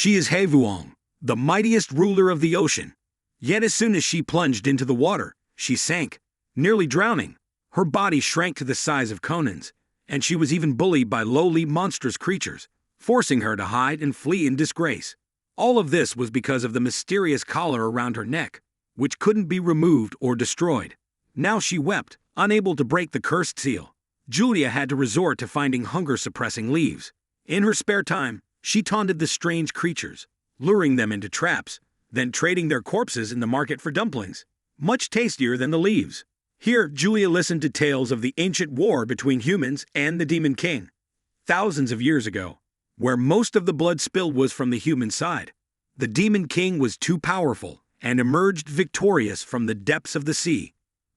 She is Havuong, the mightiest ruler of the ocean. Yet as soon as she plunged into the water, she sank, nearly drowning. Her body shrank to the size of Conan's, and she was even bullied by lowly, monstrous creatures, forcing her to hide and flee in disgrace. All of this was because of the mysterious collar around her neck, which couldn't be removed or destroyed. Now she wept, unable to break the cursed seal. Yuria had to resort to finding hunger-suppressing leaves. In her spare time, she taunted the strange creatures, luring them into traps, then trading their corpses in the market for dumplings, much tastier than the leaves. Here, Yuria listened to tales of the ancient war between humans and the Demon King, thousands of years ago, where most of the blood spilled was from the human side. The Demon King was too powerful and emerged victorious from the depths of the sea.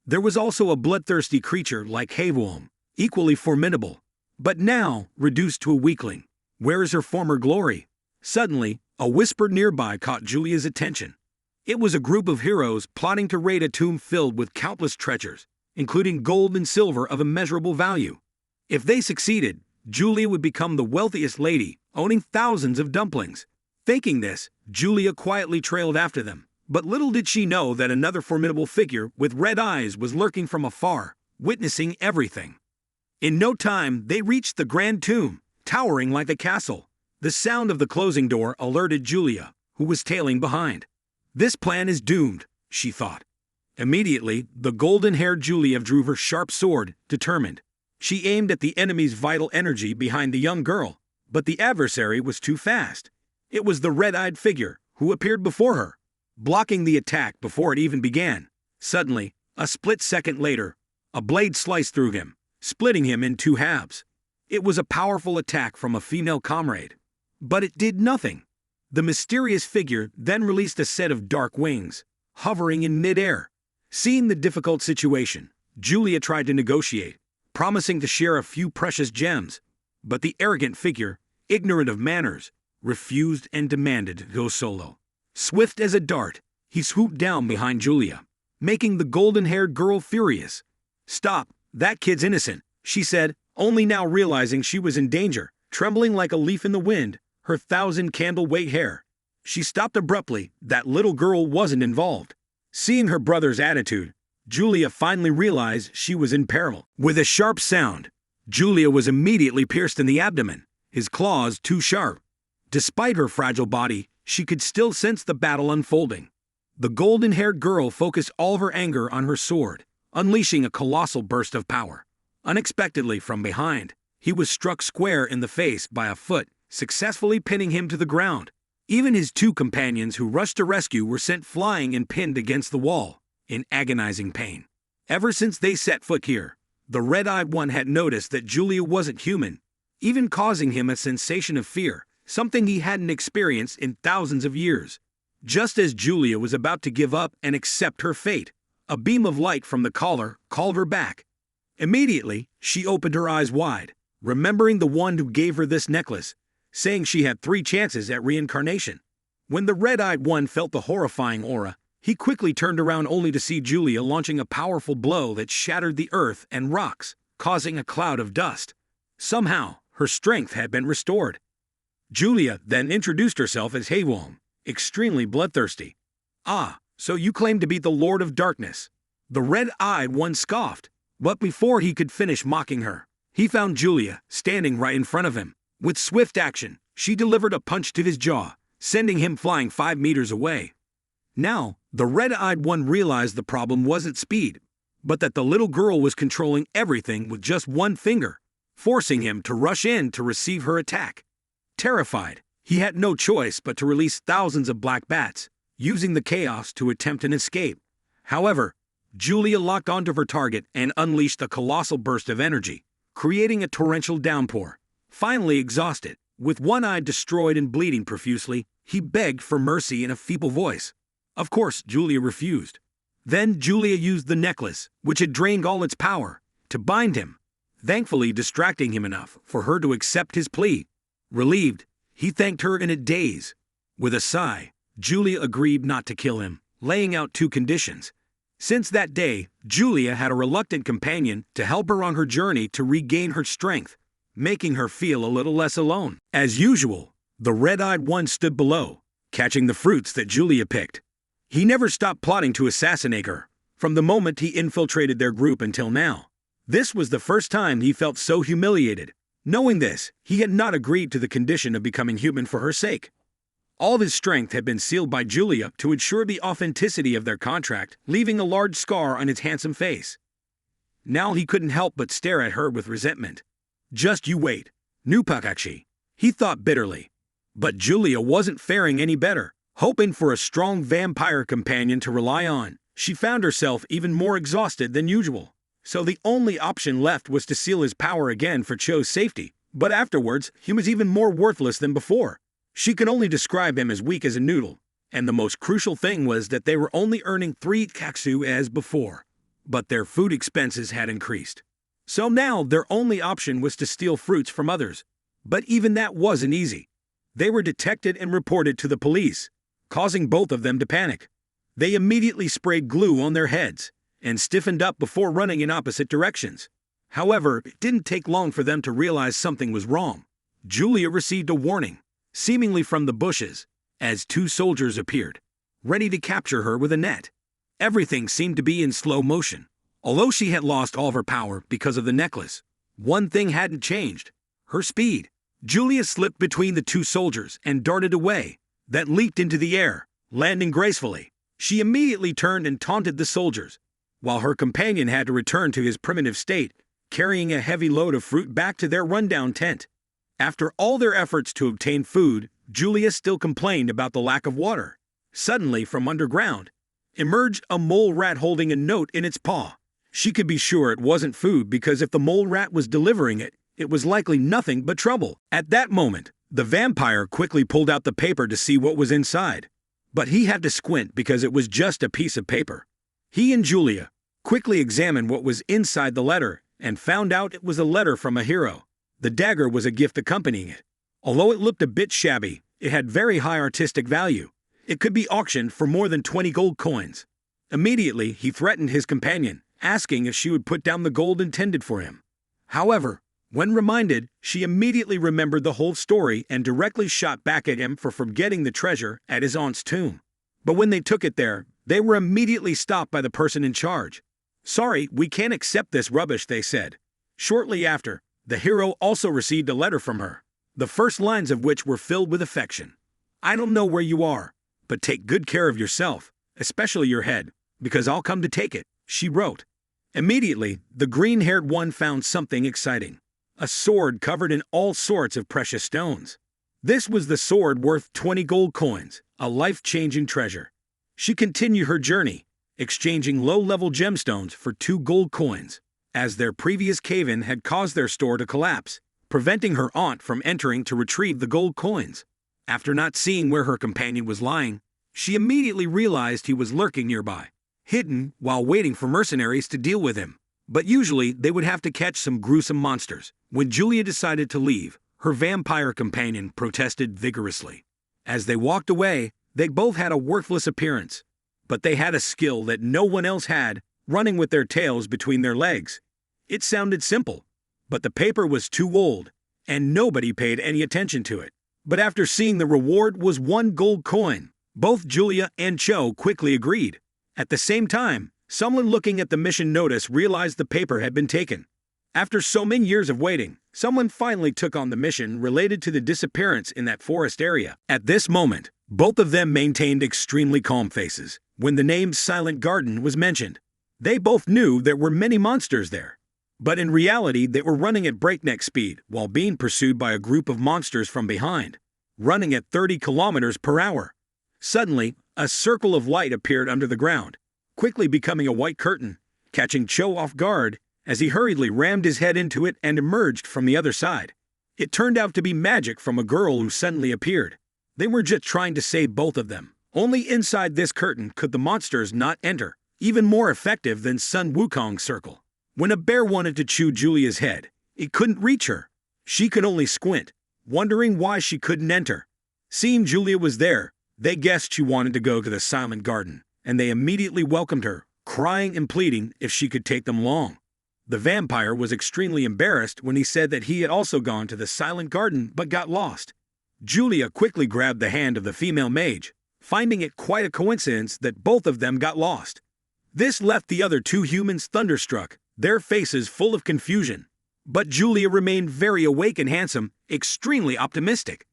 There was also a bloodthirsty creature like Havuom, equally formidable, but now reduced to a weakling. Where is her former glory? Suddenly, a whisper nearby caught Julia's attention. It was a group of heroes plotting to raid a tomb filled with countless treasures, including gold and silver of immeasurable value. If they succeeded, Julia would become the wealthiest lady, owning thousands of dumplings. Thinking this, Julia quietly trailed after them. But little did she know that another formidable figure with red eyes was lurking from afar, witnessing everything. In no time, they reached the grand tomb, towering like a castle. The sound of the closing door alerted Julia, who was tailing behind. This plan is doomed, she thought. Immediately, the golden-haired Julia drew her sharp sword, determined. She aimed at the enemy's vital energy behind the young girl, but the adversary was too fast. It was the red-eyed figure who appeared before her, blocking the attack before it even began. Suddenly, a split second later, a blade sliced through him, splitting him in two halves. It was a powerful attack from a female comrade. But it did nothing. The mysterious figure then released a set of dark wings, hovering in mid-air. Seeing the difficult situation, Julia tried to negotiate, promising to share a few precious gems. But the arrogant figure, ignorant of manners, refused and demanded to go solo. Swift as a dart, he swooped down behind Julia, making the golden-haired girl furious. "Stop, that kid's innocent," she said, only now realizing she was in danger, trembling like a leaf in the wind, her 1,000-candle-weight hair. She stopped abruptly. That little girl wasn't involved. Seeing her brother's attitude, Julia finally realized she was in peril. With a sharp sound, Julia was immediately pierced in the abdomen, his claws too sharp. Despite her fragile body, she could still sense the battle unfolding. The golden-haired girl focused all of her anger on her sword, unleashing a colossal burst of power. Unexpectedly from behind, he was struck square in the face by a foot, successfully pinning him to the ground. Even his two companions who rushed to rescue were sent flying and pinned against the wall, in agonizing pain. Ever since they set foot here, the red-eyed one had noticed that Julia wasn't human, even causing him a sensation of fear, something he hadn't experienced in thousands of years. Just as Julia was about to give up and accept her fate, a beam of light from the collar called her back. Immediately, she opened her eyes wide, remembering the one who gave her this necklace, saying she had 3 chances at reincarnation. When the red-eyed one felt the horrifying aura, he quickly turned around only to see Julia launching a powerful blow that shattered the earth and rocks, causing a cloud of dust. Somehow, her strength had been restored. Julia then introduced herself as Havuom, extremely bloodthirsty. "Ah, so you claim to be the Lord of Darkness." The red-eyed one scoffed, but before he could finish mocking her, he found Julia standing right in front of him. With swift action, she delivered a punch to his jaw, sending him flying 5 meters away. Now, the red-eyed one realized the problem wasn't speed, but that the little girl was controlling everything with just one finger, forcing him to rush in to receive her attack. Terrified, he had no choice but to release thousands of black bats, using the chaos to attempt an escape. However, Julia locked onto her target and unleashed a colossal burst of energy, creating a torrential downpour. Finally exhausted, with one eye destroyed and bleeding profusely, he begged for mercy in a feeble voice. Of course, Julia refused. Then Julia used the necklace, which had drained all its power, to bind him, thankfully distracting him enough for her to accept his plea. Relieved, he thanked her in a daze. With a sigh, Julia agreed not to kill him, laying out 2 conditions. Since that day, Julia had a reluctant companion to help her on her journey to regain her strength, making her feel a little less alone. As usual, The red-eyed one stood below, catching the fruits that Yuria picked. He never stopped plotting to assassinate her, from the moment he infiltrated their group until now. This was the first time he felt so humiliated. Knowing this, he had not agreed to the condition of becoming human for her sake. All his strength had been sealed by Yuria to ensure the authenticity of their contract, leaving a large scar on his handsome face. Now he couldn't help but stare at her with resentment. Just you wait, Nupakachi, he thought bitterly. But Yuria wasn't faring any better. Hoping for a strong vampire companion to rely on, she found herself even more exhausted than usual. So the only option left was to seal his power again for Cho's safety. But afterwards, he was even more worthless than before. She could only describe him as weak as a noodle. And the most crucial thing was that they were only earning 3 kaksu as before. But their food expenses had increased. So now their only option was to steal fruits from others. But even that wasn't easy. They were detected and reported to the police, causing both of them to panic. They immediately sprayed glue on their heads and stiffened up before running in opposite directions. However, it didn't take long for them to realize something was wrong. Yuria received a warning, seemingly from the bushes, as 2 soldiers appeared, ready to capture her with a net. Everything seemed to be in slow motion. Although she had lost all of her power because of the necklace, one thing hadn't changed: her speed. Yuria slipped between the 2 soldiers and darted away, then leaped into the air, landing gracefully. She immediately turned and taunted the soldiers, while her companion had to return to his primitive state, carrying a heavy load of fruit back to their rundown tent. After all their efforts to obtain food, Yuria still complained about the lack of water. Suddenly, from underground, emerged a mole rat holding a note in its paw. She could be sure it wasn't food because if the mole rat was delivering it, it was likely nothing but trouble. At that moment, the vampire quickly pulled out the paper to see what was inside. But he had to squint because it was just a piece of paper. He and Yuria quickly examined what was inside the letter and found out it was a letter from a hero. The dagger was a gift accompanying it. Although it looked a bit shabby, it had very high artistic value. It could be auctioned for more than 20 gold coins. Immediately, he threatened his companion, asking if she would put down the gold intended for him. However, when reminded, she immediately remembered the whole story and directly shot back at him for forgetting the treasure at his aunt's tomb. But when they took it there, they were immediately stopped by the person in charge. "Sorry, we can't accept this rubbish," they said. Shortly after, the hero also received a letter from her, the first lines of which were filled with affection. "I don't know where you are, but take good care of yourself, especially your head, because I'll come to take it," she wrote. Immediately, the green-haired one found something exciting: a sword covered in all sorts of precious stones. This was the sword worth 20 gold coins, a life-changing treasure. She continued her journey, exchanging low-level gemstones for 2 gold coins, as their previous cave-in had caused their store to collapse, preventing her aunt from entering to retrieve the gold coins. After not seeing where her companion was lying, she immediately realized he was lurking nearby, hidden while waiting for mercenaries to deal with him. But usually they would have to catch some gruesome monsters. When Yuria decided to leave, her vampire companion protested vigorously. As they walked away, they both had a worthless appearance. But they had a skill that no one else had, running with their tails between their legs. It sounded simple, but the paper was too old, and nobody paid any attention to it. But after seeing the reward was 1 gold coin, both Yuria and Cho quickly agreed. At the same time, someone looking at the mission notice realized the paper had been taken. After so many years of waiting, someone finally took on the mission related to the disappearance in that forest area. At this moment, both of them maintained extremely calm faces when the name Silent Garden was mentioned. They both knew there were many monsters there. But in reality, they were running at breakneck speed while being pursued by a group of monsters from behind, running at 30 kilometers per hour. Suddenly, a circle of light appeared under the ground, quickly becoming a white curtain, catching Cho off guard as he hurriedly rammed his head into it and emerged from the other side. It turned out to be magic from a girl who suddenly appeared. They were just trying to save both of them. Only inside this curtain could the monsters not enter, even more effective than Sun Wukong's circle. When a bear wanted to chew Julia's head, it couldn't reach her. She could only squint, wondering why she couldn't enter. Seeing Yuria was there, they guessed she wanted to go to the Silent Garden, and they immediately welcomed her, crying and pleading if she could take them along. The vampire was extremely embarrassed when he said that he had also gone to the Silent Garden but got lost. Julia quickly grabbed the hand of the female mage, finding it quite a coincidence that both of them got lost. This left the other two humans thunderstruck, their faces full of confusion. But Julia remained very awake and handsome, extremely optimistic.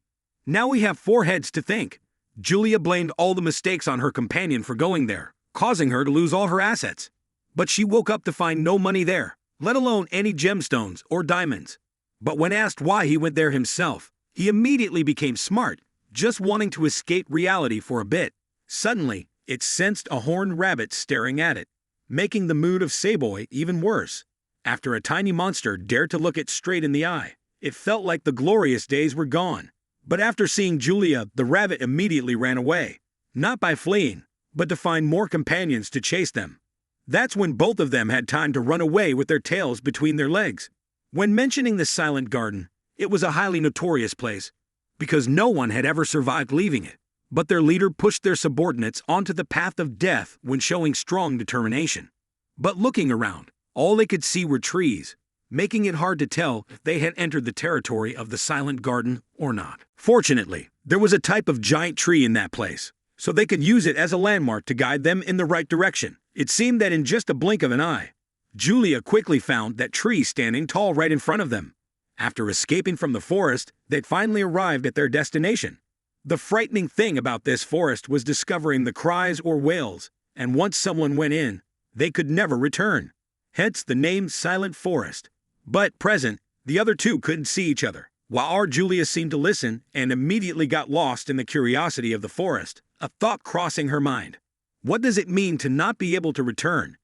Now we have four heads to think. Julia blamed all the mistakes on her companion for going there, causing her to lose all her assets. But she woke up to find no money there, let alone any gemstones or diamonds. But when asked why he went there himself, he immediately became smart, just wanting to escape reality for a bit. Suddenly, it sensed a horned rabbit staring at it, making the mood of Seiboy even worse. After a tiny monster dared to look it straight in the eye, it felt like the glorious days were gone. But after seeing Julia, the rabbit immediately ran away, not by fleeing, but to find more companions to chase them. That's when both of them had time to run away with their tails between their legs. When mentioning the Silent Garden, it was a highly notorious place, because no one had ever survived leaving it. But their leader pushed their subordinates onto the path of death when showing strong determination. But looking around, all they could see were trees, making it hard to tell if they had entered the territory of the Silent Garden or not. Fortunately, there was a type of giant tree in that place, so they could use it as a landmark to guide them in the right direction. It seemed that in just a blink of an eye, Julia quickly found that tree standing tall right in front of them. After escaping from the forest, they'd finally arrived at their destination. The frightening thing about this forest was discovering the cries or wails, and once someone went in, they could never return. Hence the name Silent Forest. But present, the other two couldn't see each other, while our Julia seemed to listen and immediately got lost in the curiosity of the forest, a thought crossing her mind. What does it mean to not be able to return?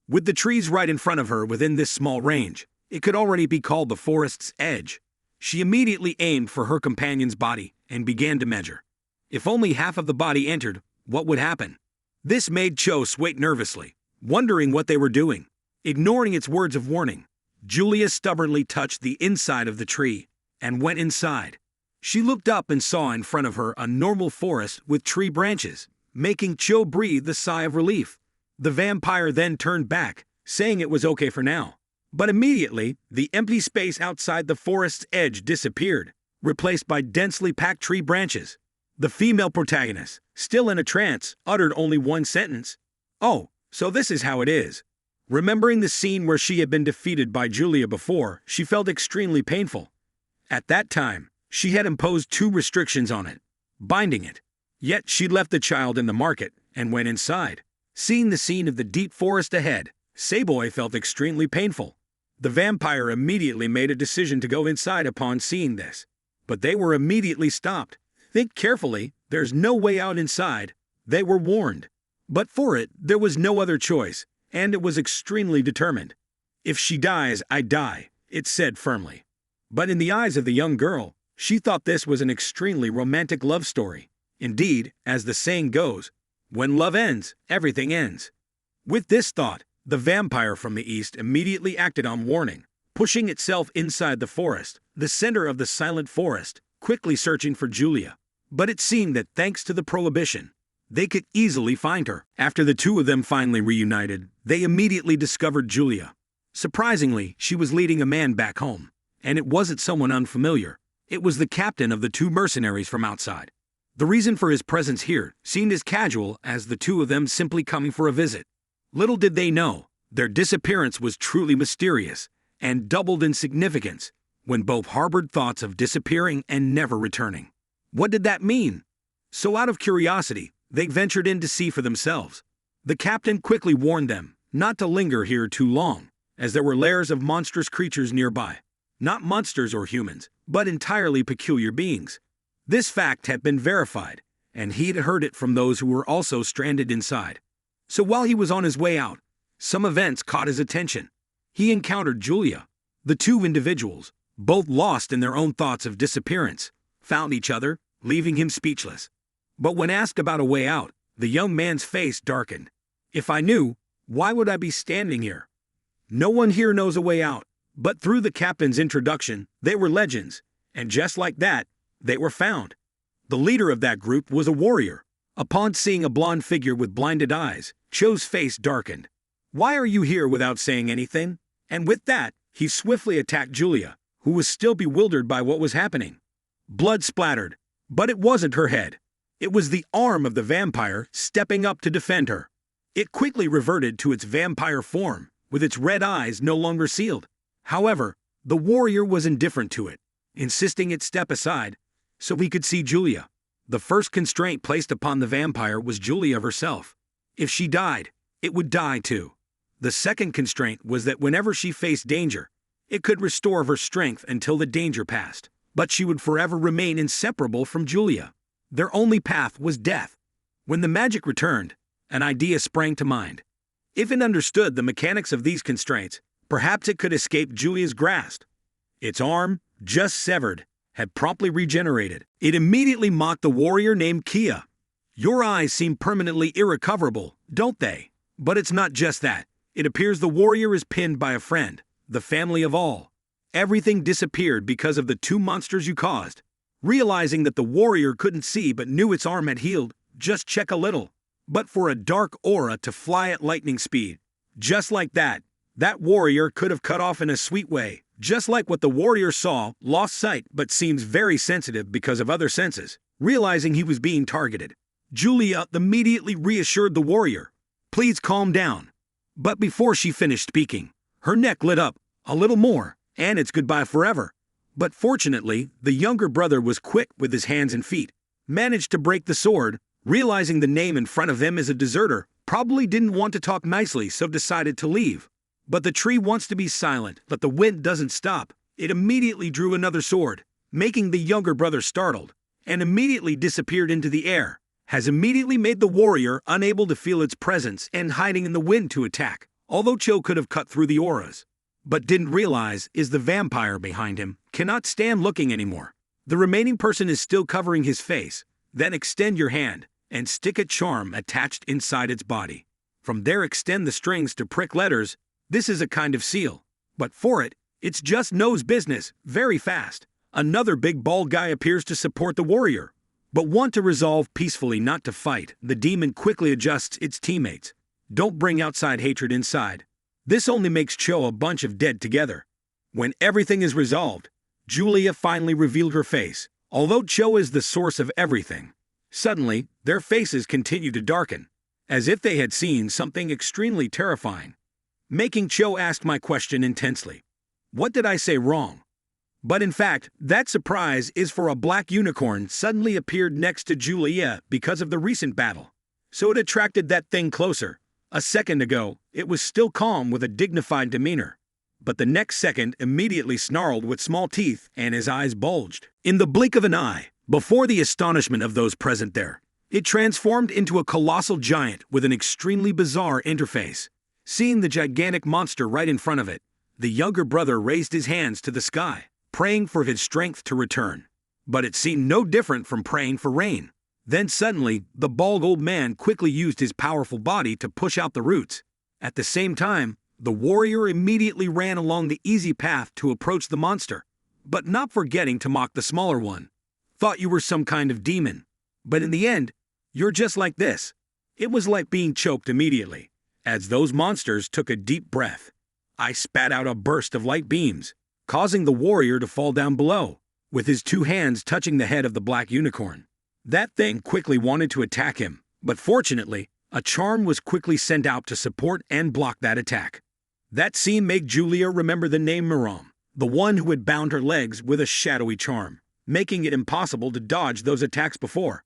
With the trees right in front of her within this small range, it could already be called the forest's edge. She immediately aimed for her companion's body and began to measure. If only half of the body entered, what would happen? This made Cho sway nervously, wondering what they were doing. Ignoring its words of warning, Julia stubbornly touched the inside of the tree and went inside. She looked up and saw in front of her a normal forest with tree branches, making Cho breathe a sigh of relief. The vampire then turned back, saying it was okay for now. But immediately, the empty space outside the forest's edge disappeared, replaced by densely packed tree branches. The female protagonist, still in a trance, uttered only one sentence. "Oh, so this is how it is." Remembering the scene where she had been defeated by Julia before, she felt extremely painful. At that time, she had imposed two restrictions on it, binding it. Yet she left the child in the market and went inside. Seeing the scene of the deep forest ahead, Seiboy felt extremely painful. The vampire immediately made a decision to go inside upon seeing this. But they were immediately stopped. "Think carefully, there's no way out inside," they were warned. But for it, there was no other choice, and it was extremely determined. "If she dies, I die," it said firmly. But in the eyes of the young girl, she thought this was an extremely romantic love story. Indeed, as the saying goes, when love ends, everything ends. With this thought, the vampire from the east immediately acted on warning, pushing itself inside the forest, the center of the Silent Forest, quickly searching for Julia. But it seemed that thanks to the prohibition, they could easily find her. After the two of them finally reunited, they immediately discovered Julia. Surprisingly, she was leading a man back home, and it wasn't someone unfamiliar. It was the captain of the two mercenaries from outside. The reason for his presence here seemed as casual as the two of them simply coming for a visit. Little did they know, their disappearance was truly mysterious and doubled in significance when both harbored thoughts of disappearing and never returning. What did that mean? So out of curiosity, they ventured in to see for themselves. The captain quickly warned them not to linger here too long, as there were lairs of monstrous creatures nearby. Not monsters or humans, but entirely peculiar beings. This fact had been verified, and he'd heard it from those who were also stranded inside. So while he was on his way out, some events caught his attention. He encountered Julia. The two individuals, both lost in their own thoughts of disappearance, found each other, leaving him speechless. But when asked about a way out, the young man's face darkened. "If I knew, why would I be standing here? No one here knows a way out." But through the captain's introduction, they were legends, and just like that, they were found. The leader of that group was a warrior. Upon seeing a blonde figure with blinded eyes, Cho's face darkened. "Why are you here without saying anything?" And with that, he swiftly attacked Julia, who was still bewildered by what was happening. Blood splattered, but it wasn't her head. It was the arm of the vampire stepping up to defend her. It quickly reverted to its vampire form, with its red eyes no longer sealed. However, the warrior was indifferent to it, insisting it step aside so he could see Yuria. The first constraint placed upon the vampire was Yuria herself. If she died, it would die too. The second constraint was that whenever she faced danger, it could restore her strength until the danger passed, but she would forever remain inseparable from Yuria. Their only path was death. When the magic returned, an idea sprang to mind. If it understood the mechanics of these constraints, perhaps it could escape Yuria's grasp. Its arm, just severed, had promptly regenerated. It immediately mocked the warrior named Kia. "Your eyes seem permanently irrecoverable, don't they?" But it's not just that. It appears the warrior is pinned by a friend, the family of all. Everything disappeared because of the two monsters you caused. Realizing that the warrior couldn't see but knew its arm had healed, just check a little. But for a dark aura to fly at lightning speed. Just like that warrior could have cut off in a sweet way. Just like what the warrior saw, lost sight, but seems very sensitive because of other senses. Realizing he was being targeted, Yuria immediately reassured the warrior, "Please calm down." But before she finished speaking, her neck lit up a little more, and it's goodbye forever. But fortunately, the younger brother was quick with his hands and feet, managed to break the sword, realizing the name in front of him is a deserter, probably didn't want to talk nicely so decided to leave. But the tree wants to be silent, but the wind doesn't stop. It immediately drew another sword, making the younger brother startled, and immediately disappeared into the air, has immediately made the warrior unable to feel its presence and hiding in the wind to attack, although Cho could have cut through the auras. But didn't realize is the vampire behind him cannot stand looking anymore. The remaining person is still covering his face. Then extend your hand and stick a charm attached inside its body. From there extend the strings to prick letters. This is a kind of seal. But for it, it's just knows business, very fast. Another big bald guy appears to support the warrior. But want to resolve peacefully not to fight, the demon quickly adjusts its teammates. Don't bring outside hatred inside. This only makes Cho a bunch of dead together. When everything is resolved, Yuria finally revealed her face. Although Cho is the source of everything, suddenly, their faces continue to darken, as if they had seen something extremely terrifying. Making Cho ask my question intensely. What did I say wrong? But in fact, that surprise is for a black unicorn suddenly appeared next to Yuria because of the recent battle. So it attracted that thing closer. A second ago, it was still calm with a dignified demeanor. But the next second immediately snarled with small teeth and his eyes bulged. In the blink of an eye, before the astonishment of those present there, it transformed into a colossal giant with an extremely bizarre interface. Seeing the gigantic monster right in front of it, the younger brother raised his hands to the sky, praying for his strength to return. But it seemed no different from praying for rain. Then suddenly, the bald old man quickly used his powerful body to push out the roots. At the same time, the warrior immediately ran along the easy path to approach the monster, but not forgetting to mock the smaller one. Thought you were some kind of demon. But in the end, you're just like this. It was like being choked immediately. As those monsters took a deep breath, I spat out a burst of light beams, causing the warrior to fall down below, with his two hands touching the head of the black unicorn. That thing quickly wanted to attack him, but fortunately, a charm was quickly sent out to support and block that attack. That scene made Yuria remember the name Miram, the one who had bound her legs with a shadowy charm, making it impossible to dodge those attacks before.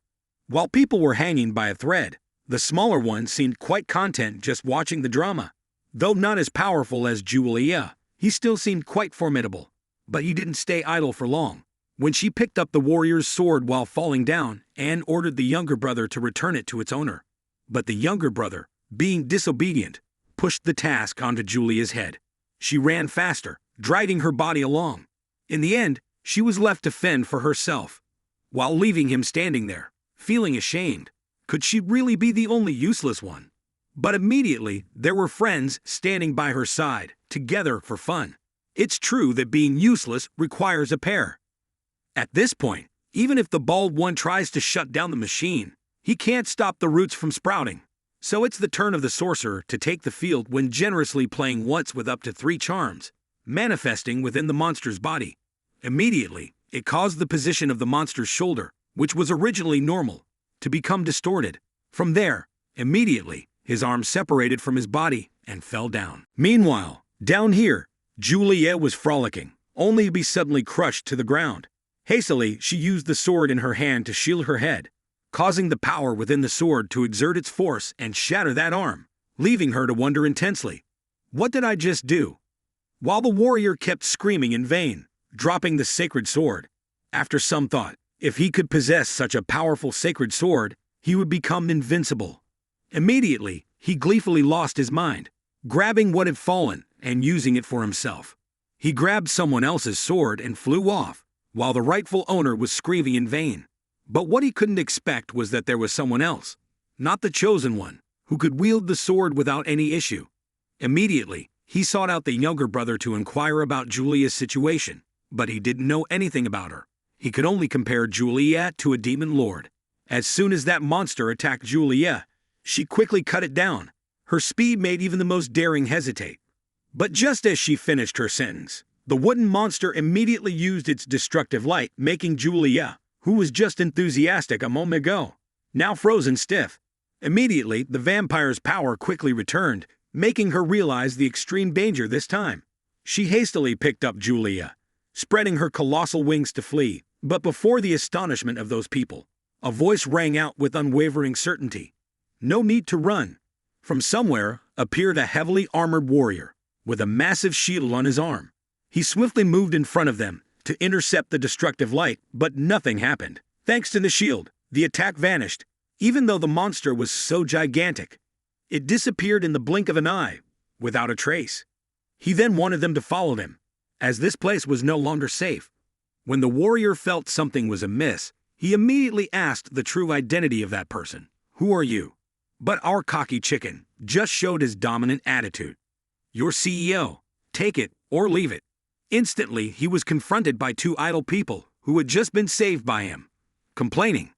While people were hanging by a thread, the smaller one seemed quite content just watching the drama. Though not as powerful as Yuria, he still seemed quite formidable. But he didn't stay idle for long. When she picked up the warrior's sword while falling down and ordered the younger brother to return it to its owner. But the younger brother, being disobedient, pushed the task onto Yuria's head. She ran faster, dragging her body along. In the end, she was left to fend for herself, while leaving him standing there, feeling ashamed. Could she really be the only useless one? But immediately, there were friends standing by her side, together for fun. It's true that being useless requires a pair. At this point, even if the bald one tries to shut down the machine, he can't stop the roots from sprouting. So it's the turn of the sorcerer to take the field when generously playing once with up to 3 charms, manifesting within the monster's body. Immediately, It caused the position of the monster's shoulder, which was originally normal, to become distorted. From there, immediately, his arm separated from his body and fell down. Meanwhile, down here, Yuria was frolicking, only to be suddenly crushed to the ground. Hastily, she used the sword in her hand to shield her head, causing the power within the sword to exert its force and shatter that arm, leaving her to wonder intensely. What did I just do? While the warrior kept screaming in vain, dropping the sacred sword. After some thought, if he could possess such a powerful sacred sword, he would become invincible. Immediately, he gleefully lost his mind, grabbing what had fallen and using it for himself. He grabbed someone else's sword and flew off, while the rightful owner was screaming in vain. But what he couldn't expect was that there was someone else, not the chosen one, who could wield the sword without any issue. Immediately, he sought out the younger brother to inquire about Julia's situation, but he didn't know anything about her. He could only compare Julia to a demon lord. As soon as that monster attacked Julia, she quickly cut it down. Her speed made even the most daring hesitate. But just as she finished her sentence, the wooden monster immediately used its destructive light, making Yuria, who was just enthusiastic a moment ago, now frozen stiff. Immediately, the vampire's power quickly returned, making her realize the extreme danger this time. She hastily picked up Yuria, spreading her colossal wings to flee. But before the astonishment of those people, a voice rang out with unwavering certainty. No need to run. From somewhere appeared a heavily armored warrior, with a massive shield on his arm. He swiftly moved in front of them to intercept the destructive light, but nothing happened. Thanks to the shield, the attack vanished. Even though the monster was so gigantic, it disappeared in the blink of an eye, without a trace. He then wanted them to follow him, as this place was no longer safe. When the warrior felt something was amiss, he immediately asked the true identity of that person. Who are you? But our cocky chicken just showed his dominant attitude. Your CEO. Take it or leave it. Instantly, he was confronted by two idle people who had just been saved by him, complaining.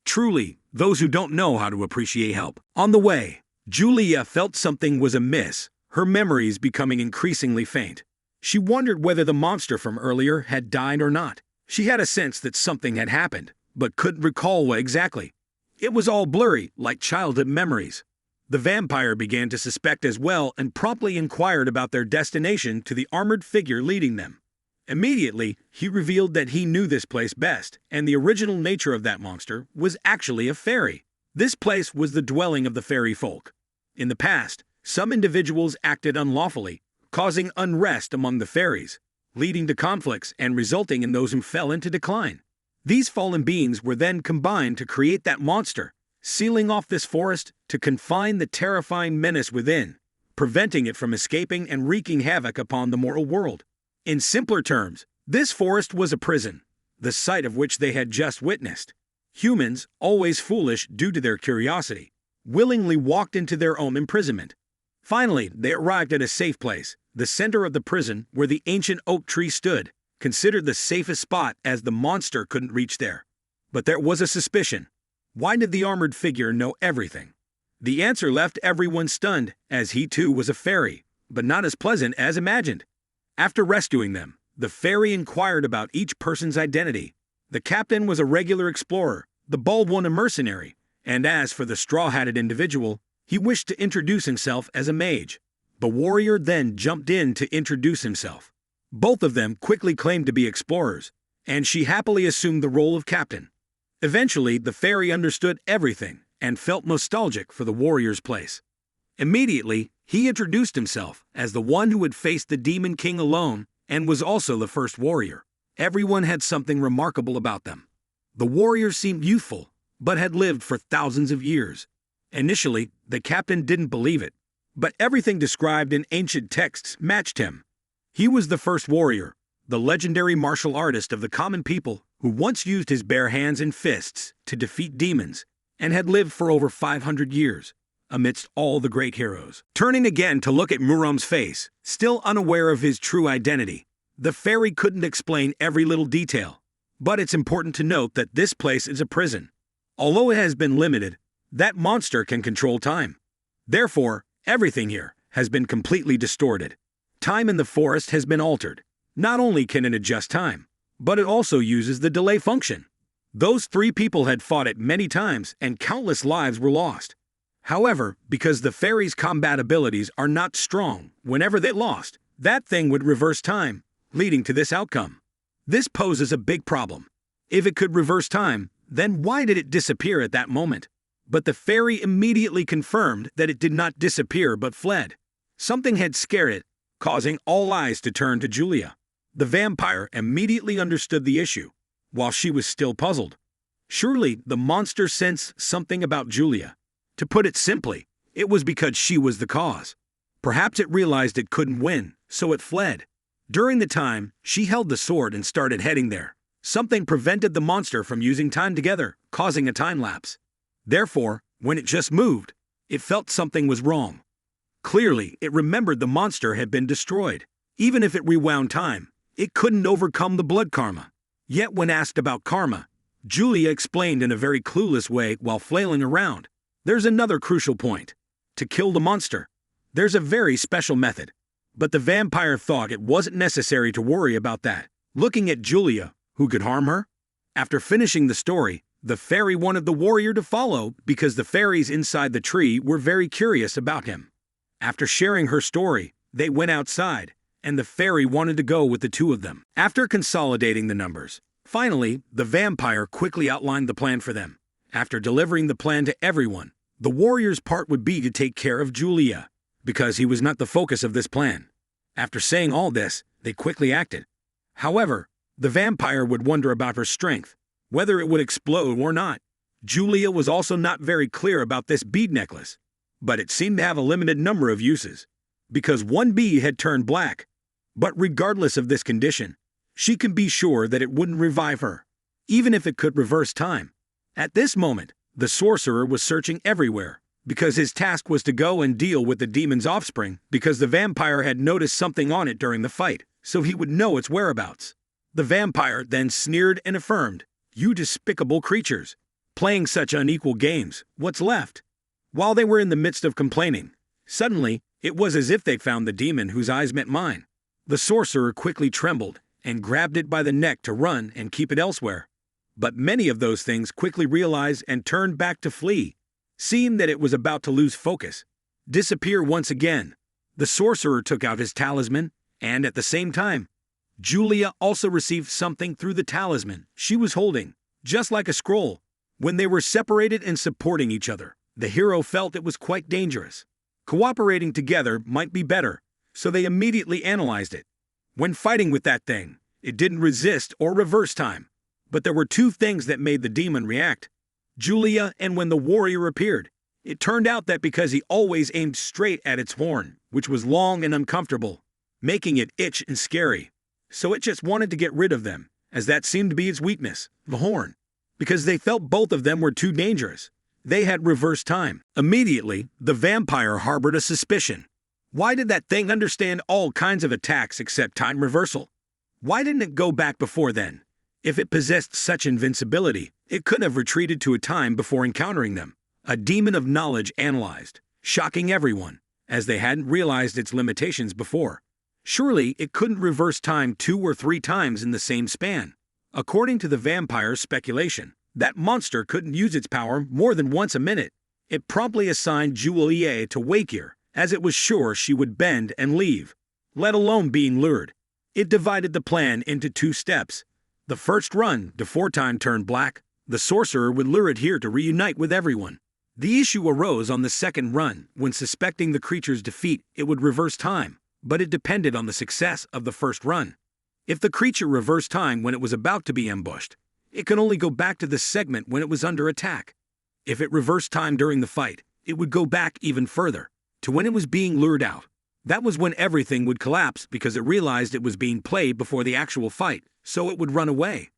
Truly, those who don't know how to appreciate help. On the way, Yuria felt something was amiss, her memories becoming increasingly faint. She wondered whether the monster from earlier had died or not. She had a sense that something had happened, but couldn't recall what exactly. It was all blurry, like childhood memories. The vampire began to suspect as well and promptly inquired about their destination to the armored figure leading them. Immediately, he revealed that he knew this place best, and the original nature of that monster was actually a fairy. This place was the dwelling of the fairy folk. In the past, some individuals acted unlawfully, causing unrest among the fairies, leading to conflicts and resulting in those who fell into decline. These fallen beings were then combined to create that monster, sealing off this forest to confine the terrifying menace within, preventing it from escaping and wreaking havoc upon the mortal world. In simpler terms, this forest was a prison, the sight of which they had just witnessed. Humans, always foolish due to their curiosity, willingly walked into their own imprisonment. Finally, they arrived at a safe place, the center of the prison where the ancient oak tree stood, considered the safest spot as the monster couldn't reach there. But there was a suspicion. Why did the armored figure know everything? The answer left everyone stunned, as he too was a fairy, but not as pleasant as imagined. After rescuing them, the fairy inquired about each person's identity. The captain was a regular explorer, the bald one a mercenary, and as for the straw-hatted individual, he wished to introduce himself as a mage. The warrior then jumped in to introduce himself. Both of them quickly claimed to be explorers, and she happily assumed the role of captain. Eventually, the fairy understood everything and felt nostalgic for the warrior's place. Immediately, he introduced himself as the one who had faced the demon king alone and was also the first warrior. Everyone had something remarkable about them. The warrior seemed youthful, but had lived for thousands of years. Initially, the captain didn't believe it, but everything described in ancient texts matched him. He was the first warrior, the legendary martial artist of the common people who once used his bare hands and fists to defeat demons and had lived for over 500 years, amidst all the great heroes. Turning again to look at Muram's face, still unaware of his true identity, the fairy couldn't explain every little detail, but it's important to note that this place is a prison. Although it has been limited, that monster can control time. Therefore, everything here has been completely distorted. Time in the forest has been altered. Not only can it adjust time, but it also uses the delay function. Those three people had fought it many times and countless lives were lost. However, because the fairies' combat abilities are not strong, whenever they lost, that thing would reverse time, leading to this outcome. This poses a big problem. If it could reverse time, then why did it disappear at that moment? But the fairy immediately confirmed that it did not disappear but fled. Something had scared it, causing all eyes to turn to Yuria. The vampire immediately understood the issue, while she was still puzzled. Surely the monster sensed something about Yuria. To put it simply, it was because she was the cause. Perhaps it realized it couldn't win, so it fled. During the time, she held the sword and started heading there. Something prevented the monster from using time together, causing a time lapse. Therefore, when it just moved, it felt something was wrong. Clearly, it remembered the monster had been destroyed. Even if it rewound time, it couldn't overcome the blood karma. Yet when asked about karma, Yuria explained in a very clueless way while flailing around. There's another crucial point. To kill the monster, there's a very special method. But the vampire thought it wasn't necessary to worry about that. Looking at Yuria, who could harm her? After finishing the story, the fairy wanted the warrior to follow because the fairies inside the tree were very curious about him. After sharing her story, they went outside, and the fairy wanted to go with the two of them. After consolidating the numbers, finally, the vampire quickly outlined the plan for them. After delivering the plan to everyone, the warrior's part would be to take care of Yuria, because he was not the focus of this plan. After saying all this, they quickly acted. However, the vampire would wonder about her strength, whether it would explode or not. Yuria was also not very clear about this bead necklace, but it seemed to have a limited number of uses, because one bead had turned black. But regardless of this condition, she could be sure that it wouldn't revive her, even if it could reverse time. At this moment, the sorcerer was searching everywhere, because his task was to go and deal with the demon's offspring, because the vampire had noticed something on it during the fight, so he would know its whereabouts. The vampire then sneered and affirmed, "You despicable creatures! Playing such unequal games, what's left?" While they were in the midst of complaining, suddenly, it was as if they found the demon whose eyes met mine. The sorcerer quickly trembled and grabbed it by the neck to run and keep it elsewhere. But many of those things quickly realized and turned back to flee, seeing that it was about to lose focus, disappear once again. The sorcerer took out his talisman, and at the same time, Yuria also received something through the talisman she was holding, just like a scroll. When they were separated and supporting each other, the hero felt it was quite dangerous. Cooperating together might be better, so they immediately analyzed it. When fighting with that thing, it didn't resist or reverse time. But there were two things that made the demon react: Yuria and when the warrior appeared. It turned out that because he always aimed straight at its horn, which was long and uncomfortable, making it itch and scary. So it just wanted to get rid of them, as that seemed to be its weakness, the horn. Because they felt both of them were too dangerous, they had reversed time. Immediately, the vampire harbored a suspicion. Why did that thing understand all kinds of attacks except time reversal? Why didn't it go back before then? If it possessed such invincibility, it couldn't have retreated to a time before encountering them. A demon of knowledge analyzed, shocking everyone, as they hadn't realized its limitations before. Surely it couldn't reverse time 2 or 3 times in the same span. According to the vampire's speculation, that monster couldn't use its power more than once a minute. It promptly assigned Yuria to Wakir, as it was sure she would bend and leave, let alone being lured. It divided the plan into 2 steps. The first run, before time turned black, the sorcerer would lure it here to reunite with everyone. The issue arose on the second run, when suspecting the creature's defeat, it would reverse time, but it depended on the success of the first run. If the creature reversed time when it was about to be ambushed, it could only go back to the segment when it was under attack. If it reversed time during the fight, it would go back even further, to when it was being lured out. That was when everything would collapse because it realized it was being played before the actual fight, so it would run away.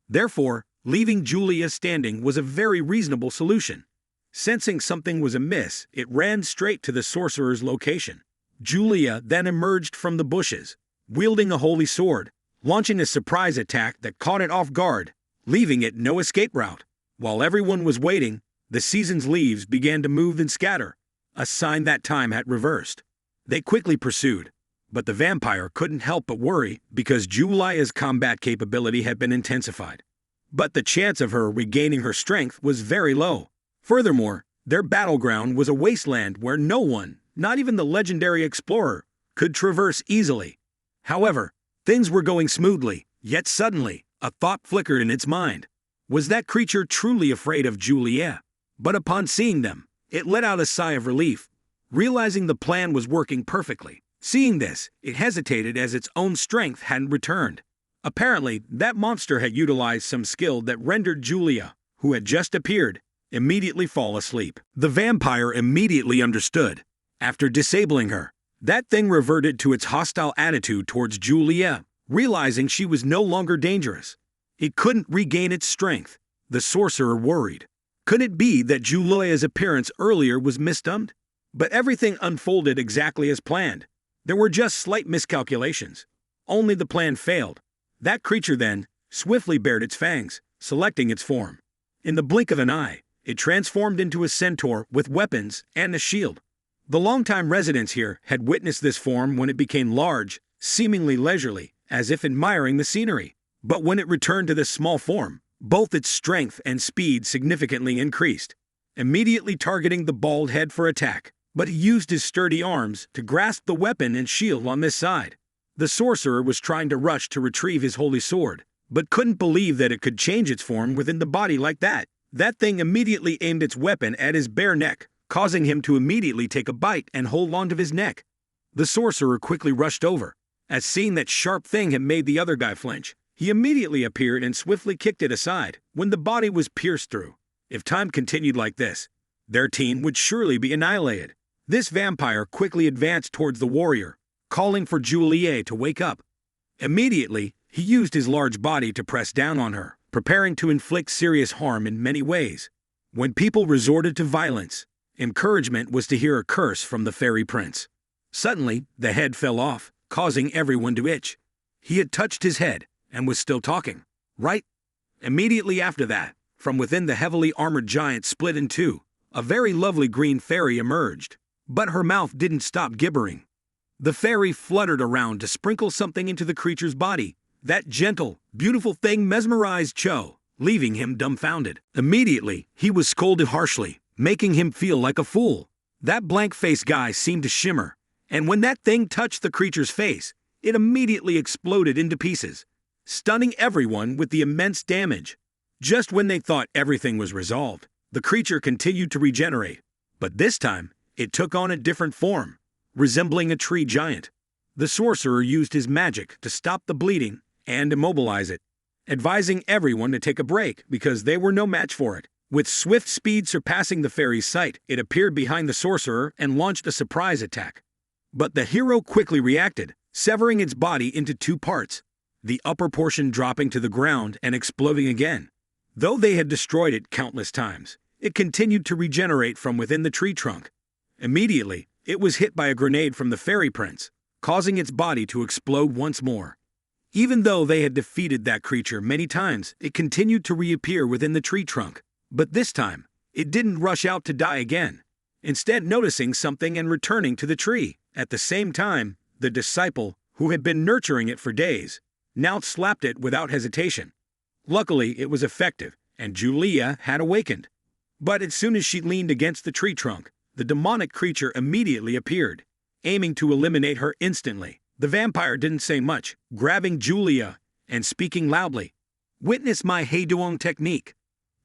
Therefore, leaving Yuria standing was a very reasonable solution. Sensing something was amiss, it ran straight to the sorcerer's location. Yuria then emerged from the bushes, wielding a holy sword, launching a surprise attack that caught it off guard, leaving it no escape route. While everyone was waiting, the season's leaves began to move and scatter, a sign that time had reversed. They quickly pursued, But the vampire couldn't help but worry because Julia's combat capability had been intensified. But the chance of her regaining her strength was very low. Furthermore, their battleground was a wasteland where no one, not even the legendary explorer, could traverse easily. However, things were going smoothly, yet suddenly, a thought flickered in its mind. Was that creature truly afraid of Yuria? But upon seeing them, it let out a sigh of relief, realizing the plan was working perfectly. Seeing this, it hesitated as its own strength hadn't returned. Apparently, that monster had utilized some skill that rendered Yuria, who had just appeared, immediately fall asleep. The vampire immediately understood. After disabling her, that thing reverted to its hostile attitude towards Yuria, realizing she was no longer dangerous. It couldn't regain its strength. The sorcerer worried. Could it be that Yulia's appearance earlier was mistimed? But everything unfolded exactly as planned. There were just slight miscalculations. Only the plan failed. That creature then swiftly bared its fangs, selecting its form. In the blink of an eye, it transformed into a centaur with weapons and a shield. The longtime residents here had witnessed this form when it became large, seemingly leisurely, as if admiring the scenery. But when it returned to this small form, both its strength and speed significantly increased, immediately targeting the bald head for attack. But he used his sturdy arms to grasp the weapon and shield on this side. The sorcerer was trying to rush to retrieve his holy sword, but couldn't believe that it could change its form within the body like that. That thing immediately aimed its weapon at his bare neck, causing him to immediately take a bite and hold onto his neck. The sorcerer quickly rushed over, as seeing that sharp thing had made the other guy flinch. He immediately appeared and swiftly kicked it aside when the body was pierced through. If time continued like this, their team would surely be annihilated. This vampire quickly advanced towards the warrior, calling for Yuria to wake up. Immediately, he used his large body to press down on her, preparing to inflict serious harm in many ways. When people resorted to violence, encouragement was to hear a curse from the fairy prince. Suddenly, the head fell off, causing everyone to itch. He had touched his head and was still talking, right? Immediately after that, from within the heavily armored giant split in two, a very lovely green fairy emerged. But her mouth didn't stop gibbering. The fairy fluttered around to sprinkle something into the creature's body. That gentle, beautiful thing mesmerized Cho, leaving him dumbfounded. Immediately, he was scolded harshly, making him feel like a fool. That blank-faced guy seemed to shimmer, and when that thing touched the creature's face, it immediately exploded into pieces, stunning everyone with the immense damage. Just when they thought everything was resolved, the creature continued to regenerate, but this time, it took on a different form, resembling a tree giant. The sorcerer used his magic to stop the bleeding and immobilize it, advising everyone to take a break because they were no match for it. With swift speed surpassing the fairy's sight, it appeared behind the sorcerer and launched a surprise attack. But the hero quickly reacted, severing its body into two parts, the upper portion dropping to the ground and exploding again. Though they had destroyed it countless times, it continued to regenerate from within the tree trunk. Immediately, it was hit by a grenade from the fairy prince, causing its body to explode once more. Even though they had defeated that creature many times, it continued to reappear within the tree trunk. But this time, it didn't rush out to die again, instead noticing something and returning to the tree. At the same time, the disciple, who had been nurturing it for days, now slapped it without hesitation. Luckily, it was effective, and Yuria had awakened. But as soon as she leaned against the tree trunk, the demonic creature immediately appeared, aiming to eliminate her instantly. The vampire didn't say much, grabbing Yuria and speaking loudly. "Witness my Heiduong technique."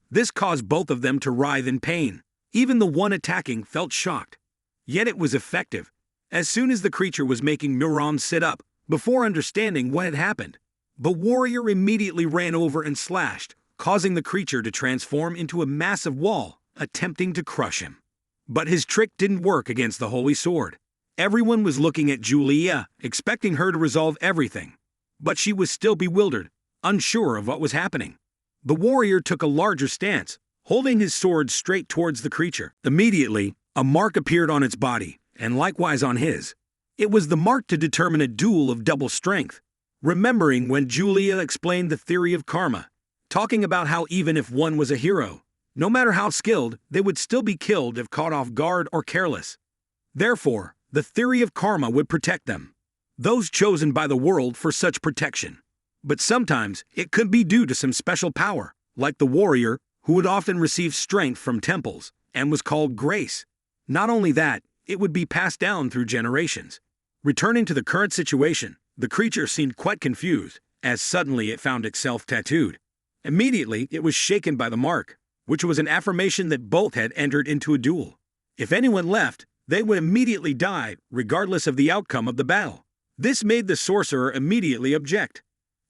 This caused both of them to writhe in pain. Even the one attacking felt shocked. Yet it was effective. As soon as the creature was making Muram sit up, before understanding what had happened, the warrior immediately ran over and slashed, causing the creature to transform into a massive wall, attempting to crush him. But his trick didn't work against the holy sword. Everyone was looking at Yuria, expecting her to resolve everything. But she was still bewildered, unsure of what was happening. The warrior took a larger stance, holding his sword straight towards the creature. Immediately, a mark appeared on its body, and likewise on his. It was the mark to determine a duel of double strength. Remembering when Yuria explained the theory of karma, talking about how even if one was a hero, no matter how skilled, they would still be killed if caught off guard or careless. Therefore, the theory of karma would protect them. those chosen by the world for such protection. But sometimes it could be due to some special power, like the warrior, who would often receive strength from temples, and was called grace. Not only that, it would be passed down through generations. Returning to the current situation, the creature seemed quite confused, as suddenly it found itself tattooed. Immediately, it was shaken by the mark, which was an affirmation that both had entered into a duel. If anyone left, they would immediately die, regardless of the outcome of the battle. This made the sorcerer immediately object.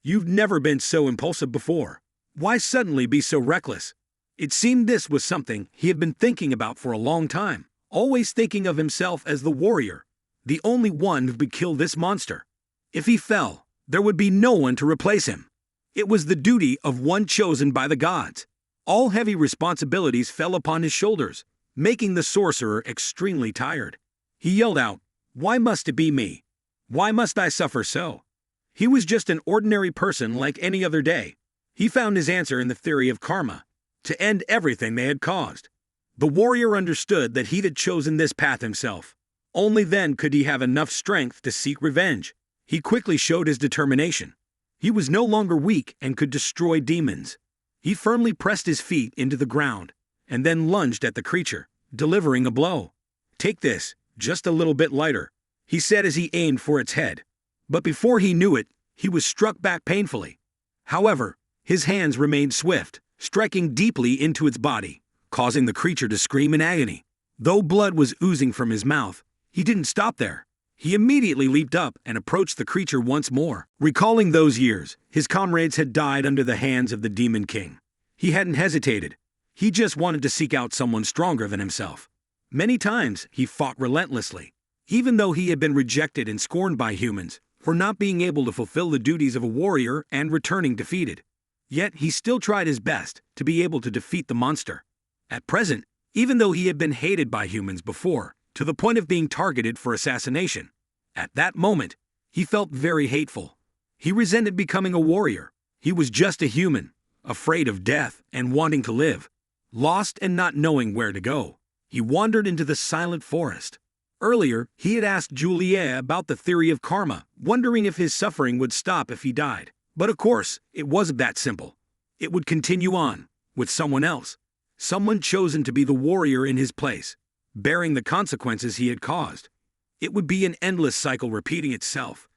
"You've never been so impulsive before. Why suddenly be so reckless?" It seemed this was something he had been thinking about for a long time, always thinking of himself as the warrior, the only one who could kill this monster. If he fell, there would be no one to replace him. It was the duty of one chosen by the gods. All heavy responsibilities fell upon his shoulders, making the sorcerer extremely tired. He yelled out, "Why must it be me? Why must I suffer so?" He was just an ordinary person like any other day. He found his answer in the theory of karma, to end everything they had caused. The warrior understood that he had chosen this path himself. Only then could he have enough strength to seek revenge. He quickly showed his determination. He was no longer weak and could destroy demons. He firmly pressed his feet into the ground, and then lunged at the creature, delivering a blow. "Take this, just a little bit lighter," he said as he aimed for its head. But before he knew it, he was struck back painfully. However, his hands remained swift, striking deeply into its body, causing the creature to scream in agony. Though blood was oozing from his mouth, he didn't stop there. He immediately leaped up and approached the creature once more. Recalling those years, his comrades had died under the hands of the Demon King. He hadn't hesitated. He just wanted to seek out someone stronger than himself. Many times he fought relentlessly, even though he had been rejected and scorned by humans for not being able to fulfill the duties of a warrior and returning defeated. Yet he still tried his best to be able to defeat the monster. At present, even though he had been hated by humans before, to the point of being targeted for assassination, at that moment, he felt very hateful. He resented becoming a warrior. He was just a human, afraid of death and wanting to live. Lost and not knowing where to go, he wandered into the silent forest. Earlier, he had asked Yuria about the theory of karma, wondering if his suffering would stop if he died. But of course, it wasn't that simple. It would continue on, with someone else. Someone chosen to be the warrior in his place, bearing the consequences he had caused. It would be an endless cycle repeating itself.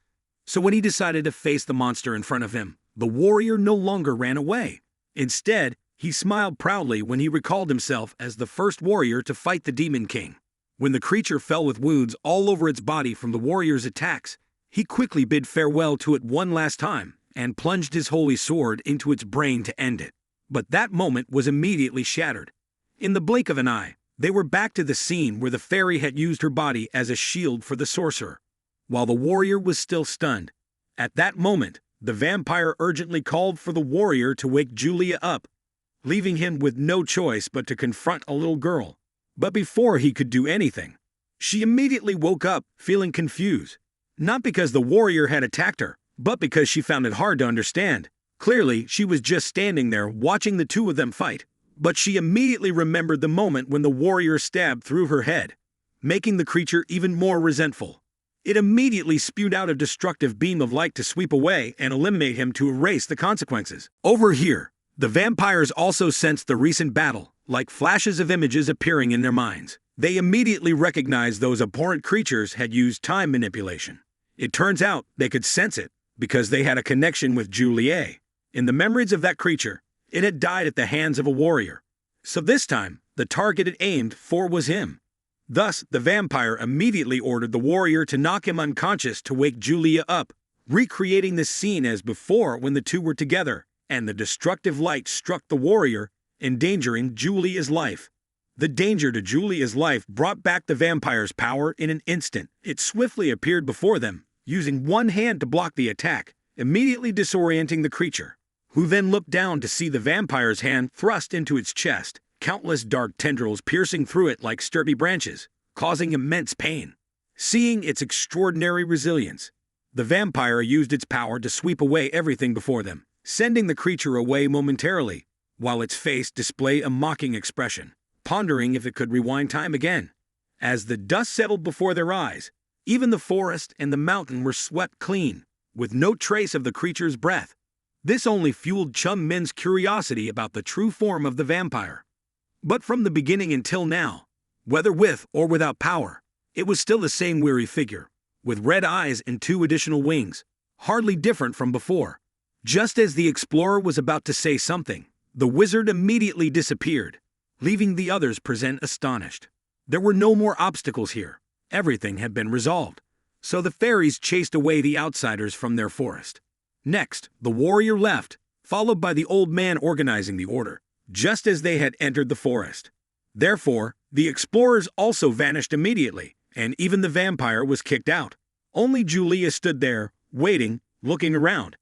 So when he decided to face the monster in front of him, the warrior no longer ran away. Instead, he smiled proudly when he recalled himself as the first warrior to fight the Demon King. When the creature fell with wounds all over its body from the warrior's attacks, he quickly bid farewell to it one last time and plunged his holy sword into its brain to end it. But that moment was immediately shattered. In the blink of an eye, they were back to the scene where the fairy had used her body as a shield for the sorcerer, while the warrior was still stunned. At that moment, the vampire urgently called for the warrior to wake Yuria up, leaving him with no choice but to confront a little girl. But before he could do anything, she immediately woke up, feeling confused. Not because the warrior had attacked her, but because she found it hard to understand. Clearly, she was just standing there watching the two of them fight, but she immediately remembered the moment when the warrior stabbed through her head, making the creature even more resentful. It immediately spewed out a destructive beam of light to sweep away and eliminate him to erase the consequences. Over here, the vampires also sensed the recent battle, like flashes of images appearing in their minds. They immediately recognized those abhorrent creatures had used time manipulation. It turns out they could sense it because they had a connection with Yuria. In the memories of that creature, it had died at the hands of a warrior. So this time, the target it aimed for was him. Thus, the vampire immediately ordered the warrior to knock him unconscious to wake Yuria up, recreating the scene as before when the two were together, and the destructive light struck the warrior, endangering Yulia's life. The danger to Yulia's life brought back the vampire's power in an instant. It swiftly appeared before them, using one hand to block the attack, immediately disorienting the creature, who then looked down to see the vampire's hand thrust into its chest, countless dark tendrils piercing through it like sturdy branches, causing immense pain. Seeing its extraordinary resilience, the vampire used its power to sweep away everything before them, sending the creature away momentarily, while its face displayed a mocking expression, pondering if it could rewind time again. As the dust settled before their eyes, Even the forest and the mountain were swept clean, with no trace of the creature's breath. This only fueled Chum Min's curiosity about the true form of the vampire. But from the beginning until now, whether with or without power, it was still the same weary figure, with red eyes and 2 additional wings, hardly different from before. Just as the explorer was about to say something, the wizard immediately disappeared, leaving the others present astonished. There were no more obstacles here. Everything had been resolved, so the fairies chased away the outsiders from their forest. Next, the warrior left, followed by the old man organizing the order, just as they had entered the forest. Therefore, the explorers also vanished immediately, and even the vampire was kicked out. Only Yuria stood there, waiting, looking around.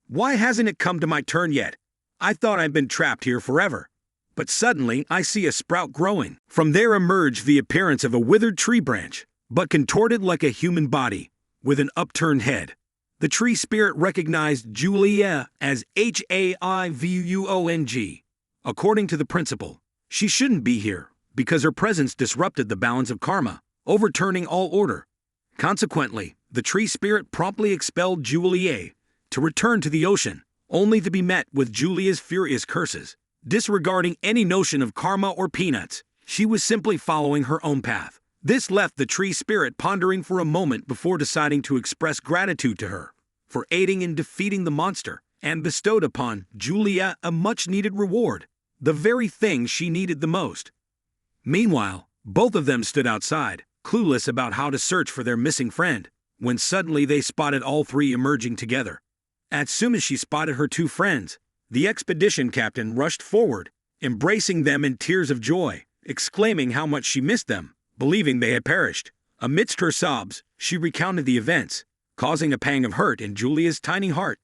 Why hasn't it come to my turn yet? I thought I'd been trapped here forever. But suddenly, I see a sprout growing. From there emerged the appearance of a withered tree branch, but contorted like a human body, with an upturned head. The tree spirit recognized Yuria as Haivuong. According to the principle, she shouldn't be here, because her presence disrupted the balance of karma, overturning all order. Consequently, the tree spirit promptly expelled Yuria to return to the ocean, only to be met with Julia's furious curses. Disregarding any notion of karma or peanuts, she was simply following her own path. This left the tree spirit pondering for a moment before deciding to express gratitude to her for aiding in defeating the monster, and bestowed upon Yuria a much-needed reward, the very thing she needed the most. Meanwhile, both of them stood outside, clueless about how to search for their missing friend, when suddenly they spotted all 3 emerging together. As soon as she spotted her 2 friends, the expedition captain rushed forward, embracing them in tears of joy, exclaiming how much she missed them, believing they had perished. Amidst her sobs, she recounted the events, causing a pang of hurt in Julia's tiny heart.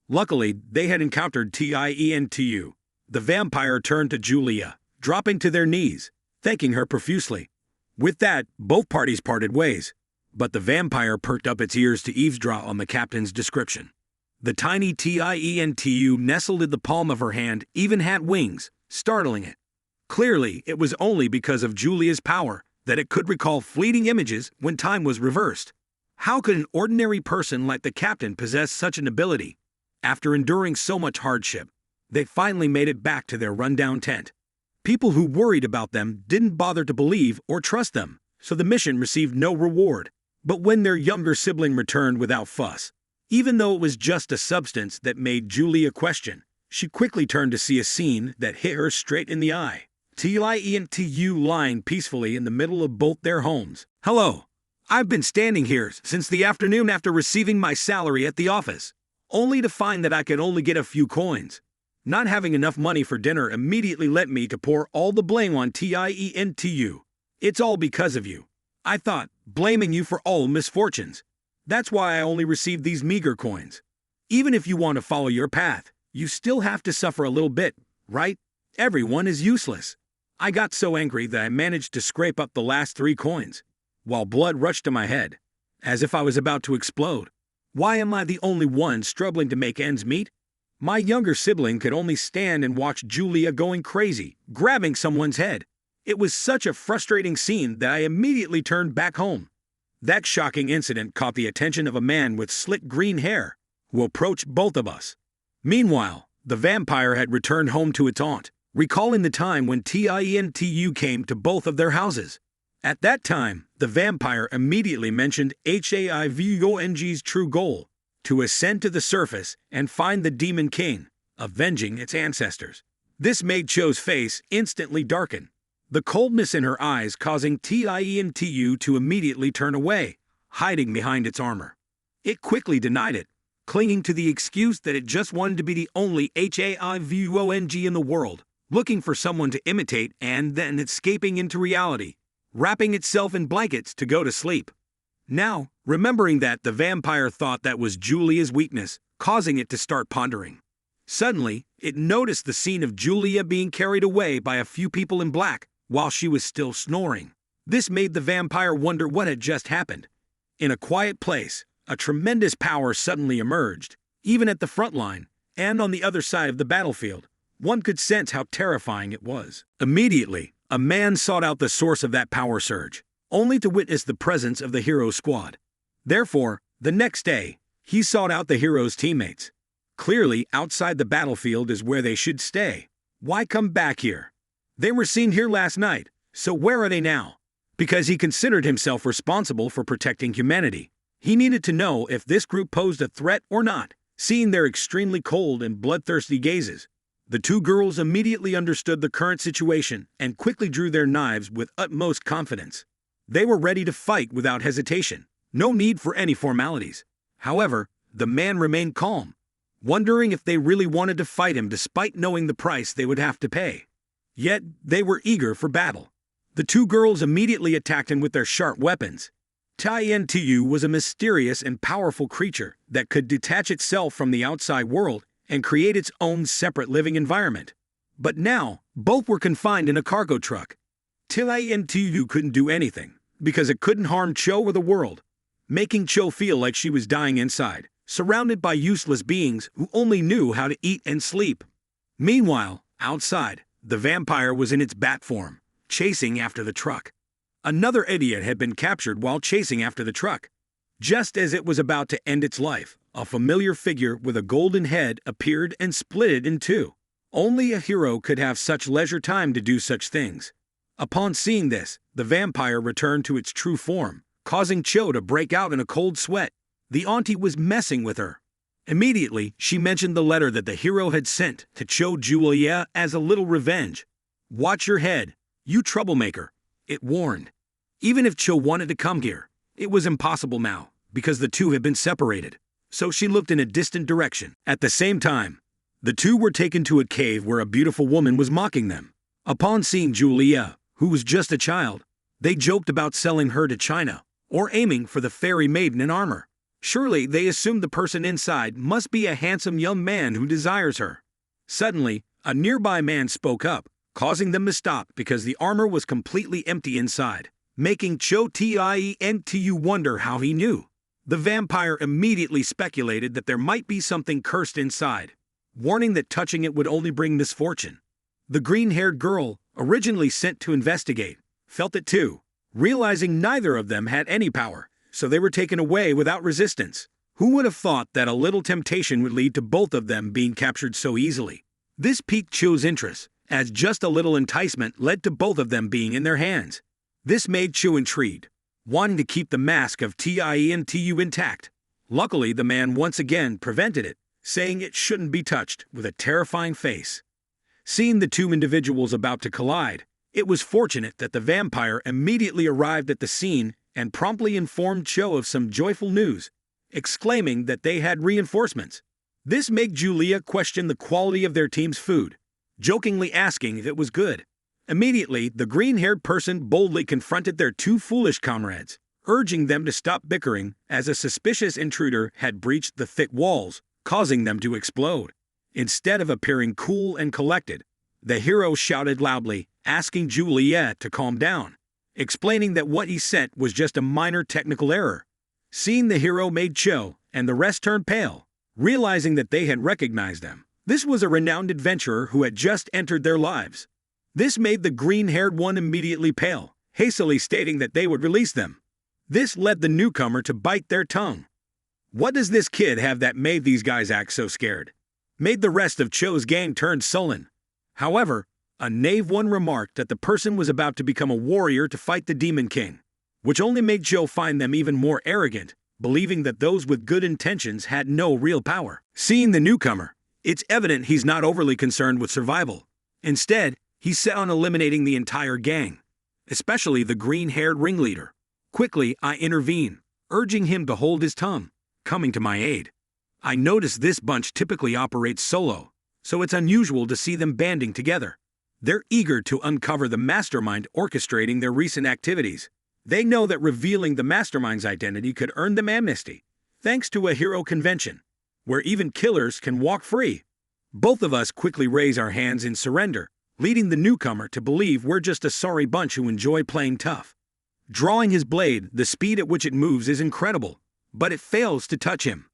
Luckily, they had encountered Tentu. The vampire turned to Yuria, dropping to their knees, thanking her profusely. With that, both parties parted ways, but the vampire perked up its ears to eavesdrop on the captain's description. The tiny Tentu nestled in the palm of her hand even had wings, startling it. Clearly, it was only because of Julia's power that it could recall fleeting images when time was reversed. How could an ordinary person like the captain possess such an ability? After enduring so much hardship, they finally made it back to their rundown tent. People who worried about them didn't bother to believe or trust them, so the mission received no reward. But when their younger sibling returned without fuss, even though it was just a substance that made Yuria question, she quickly turned to see a scene that hit her straight in the eye. Tentu lying peacefully in the middle of both their homes. Hello. I've been standing here since the afternoon after receiving my salary at the office, only to find that I could only get a few coins. Not having enough money for dinner immediately led me to pour all the blame on Tentu. It's all because of you. I thought, blaming you for all misfortunes. That's why I only received these meager coins. Even if you want to follow your path, you still have to suffer a little bit, right? Everyone is useless. I got so angry that I managed to scrape up the last 3 coins, while blood rushed to my head, as if I was about to explode. Why am I the only one struggling to make ends meet? My younger sibling could only stand and watch Yuria going crazy, grabbing someone's head. It was such a frustrating scene that I immediately turned back home. That shocking incident caught the attention of a man with slick green hair, who approached both of us. Meanwhile, the vampire had returned home to its aunt, recalling the time when Tentu came to both of their houses. At that time, the vampire immediately mentioned Haivong's true goal, to ascend to the surface and find the Demon King, avenging its ancestors. This made Cho's face instantly darken, the coldness in her eyes causing Tentu to immediately turn away, hiding behind its armor. It quickly denied it, clinging to the excuse that it just wanted to be the only Haivong in the world, looking for someone to imitate and then escaping into reality, wrapping itself in blankets to go to sleep. Now, remembering that, the vampire thought that was Yulia's weakness, causing it to start pondering. Suddenly, it noticed the scene of Yuria being carried away by a few people in black, while she was still snoring. This made the vampire wonder what had just happened. In a quiet place, a tremendous power suddenly emerged, even at the front line, and on the other side of the battlefield. One could sense how terrifying it was. Immediately, a man sought out the source of that power surge. only to witness the presence of the hero squad. Therefore, the next day, he sought out the hero's teammates. Clearly, outside the battlefield is where they should stay. Why come back here? They were seen here last night, so where are they now? Because he considered himself responsible for protecting humanity. He needed to know if this group posed a threat or not. Seeing their extremely cold and bloodthirsty gazes, the two girls immediately understood the current situation and quickly drew their knives with utmost confidence. They were ready to fight without hesitation. No need for any formalities. However, the man remained calm, wondering if they really wanted to fight him despite knowing the price they would have to pay. Yet, they were eager for battle. The two girls immediately attacked him with their sharp weapons. Tiantu was a mysterious and powerful creature that could detach itself from the outside world and create its own separate living environment. But now, both were confined in a cargo truck. Tiantu couldn't do anything, because it couldn't harm Cho or the world, making Cho feel like she was dying inside, surrounded by useless beings who only knew how to eat and sleep. Meanwhile, outside, the vampire was in its bat form, chasing after the truck. Another idiot had been captured while chasing after the truck. Just as it was about to end its life, a familiar figure with a golden head appeared and split it in two. Only a hero could have such leisure time to do such things. Upon seeing this, the vampire returned to its true form, causing Cho to break out in a cold sweat. The auntie was messing with her. Immediately, she mentioned the letter that the hero had sent to Cho Yuria as a little revenge. "Watch your head, you troublemaker," it warned. Even if Cho wanted to come here, it was impossible now, because the two had been separated. So she looked in a distant direction. At the same time, the two were taken to a cave where a beautiful woman was mocking them. Upon seeing Julia, who was just a child, they joked about selling her to China, or aiming for the fairy maiden in armor. Surely they assumed the person inside must be a handsome young man who desires her. Suddenly, a nearby man spoke up, causing them to stop because the armor was completely empty inside, making Cho Tientu wonder how he knew. The vampire immediately speculated that there might be something cursed inside, warning that touching it would only bring misfortune. The green-haired girl, originally sent to investigate, felt it too, realizing neither of them had any power, so they were taken away without resistance. Who would have thought that a little temptation would lead to both of them being captured so easily? This piqued Cho's interest, as just a little enticement led to both of them being in their hands. This made Cho intrigued, wanting to keep the mask of Tientu intact. Luckily, the man once again prevented it, saying it shouldn't be touched, with a terrifying face. Seeing the two individuals about to collide, it was fortunate that the vampire immediately arrived at the scene and promptly informed Cho of some joyful news, exclaiming that they had reinforcements. This made Julia question the quality of their team's food, jokingly asking if it was good. Immediately, the green-haired person boldly confronted their two foolish comrades, urging them to stop bickering as a suspicious intruder had breached the thick walls, causing them to explode. Instead of appearing cool and collected, the hero shouted loudly, asking Juliet to calm down, explaining that what he sent was just a minor technical error. Seeing the hero made Cho and the rest turned pale, realizing that they had recognized them. This was a renowned adventurer who had just entered their lives. This made the green-haired one immediately pale, hastily stating that they would release them. This led the newcomer to bite their tongue. What does this kid have that made these guys act so scared? Made the rest of Cho's gang turn sullen. However, a knave one remarked that the person was about to become a warrior to fight the Demon King, which only made Cho find them even more arrogant, believing that those with good intentions had no real power. Seeing the newcomer, it's evident he's not overly concerned with survival. Instead, he's set on eliminating the entire gang, especially the green-haired ringleader. Quickly, I intervene, urging him to hold his tongue, coming to my aid. I notice this bunch typically operates solo, so it's unusual to see them banding together. They're eager to uncover the mastermind orchestrating their recent activities. They know that revealing the mastermind's identity could earn them amnesty, thanks to a hero convention, where even killers can walk free. Both of us quickly raise our hands in surrender, leading the newcomer to believe we're just a sorry bunch who enjoy playing tough. Drawing his blade, the speed at which it moves is incredible, but it fails to touch him.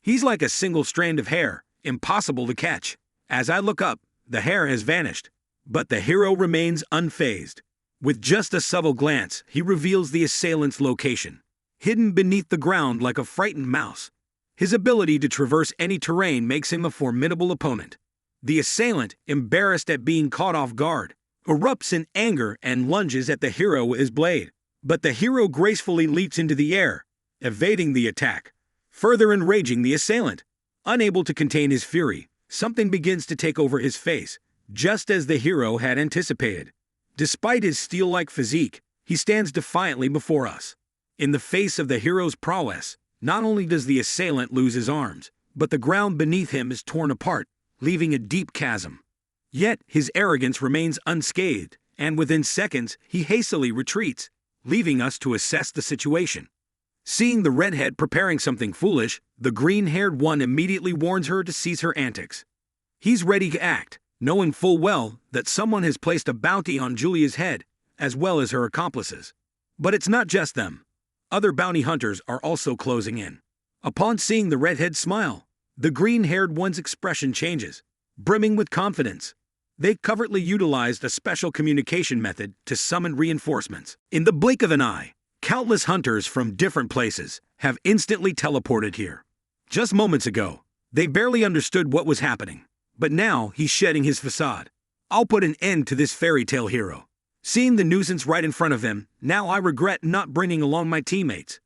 He's like a single strand of hair, impossible to catch. As I look up, the hair has vanished, but the hero remains unfazed. With just a subtle glance, he reveals the assailant's location. Hidden beneath the ground like a frightened mouse. His ability to traverse any terrain makes him a formidable opponent. The assailant, embarrassed at being caught off guard, erupts in anger and lunges at the hero with his blade. But the hero gracefully leaps into the air, evading the attack, further enraging the assailant. Unable to contain his fury, something begins to take over his face, just as the hero had anticipated. Despite his steel-like physique, he stands defiantly before us. In the face of the hero's prowess, not only does the assailant lose his arms, but the ground beneath him is torn apart, leaving a deep chasm. Yet his arrogance remains unscathed, and within seconds he hastily retreats, leaving us to assess the situation. Seeing the redhead preparing something foolish, the green-haired one immediately warns her to cease her antics. He's ready to act, knowing full well that someone has placed a bounty on Julia's head, as well as her accomplices. But it's not just them. Other bounty hunters are also closing in. Upon seeing the redhead smile, the green-haired one's expression changes, brimming with confidence. They covertly utilized a special communication method to summon reinforcements. In the blink of an eye, countless hunters from different places have instantly teleported here. Just moments ago, they barely understood what was happening, but now he's shedding his facade. I'll put an end to this fairy tale hero. Seeing the nuisance right in front of him, now I regret not bringing along my teammates.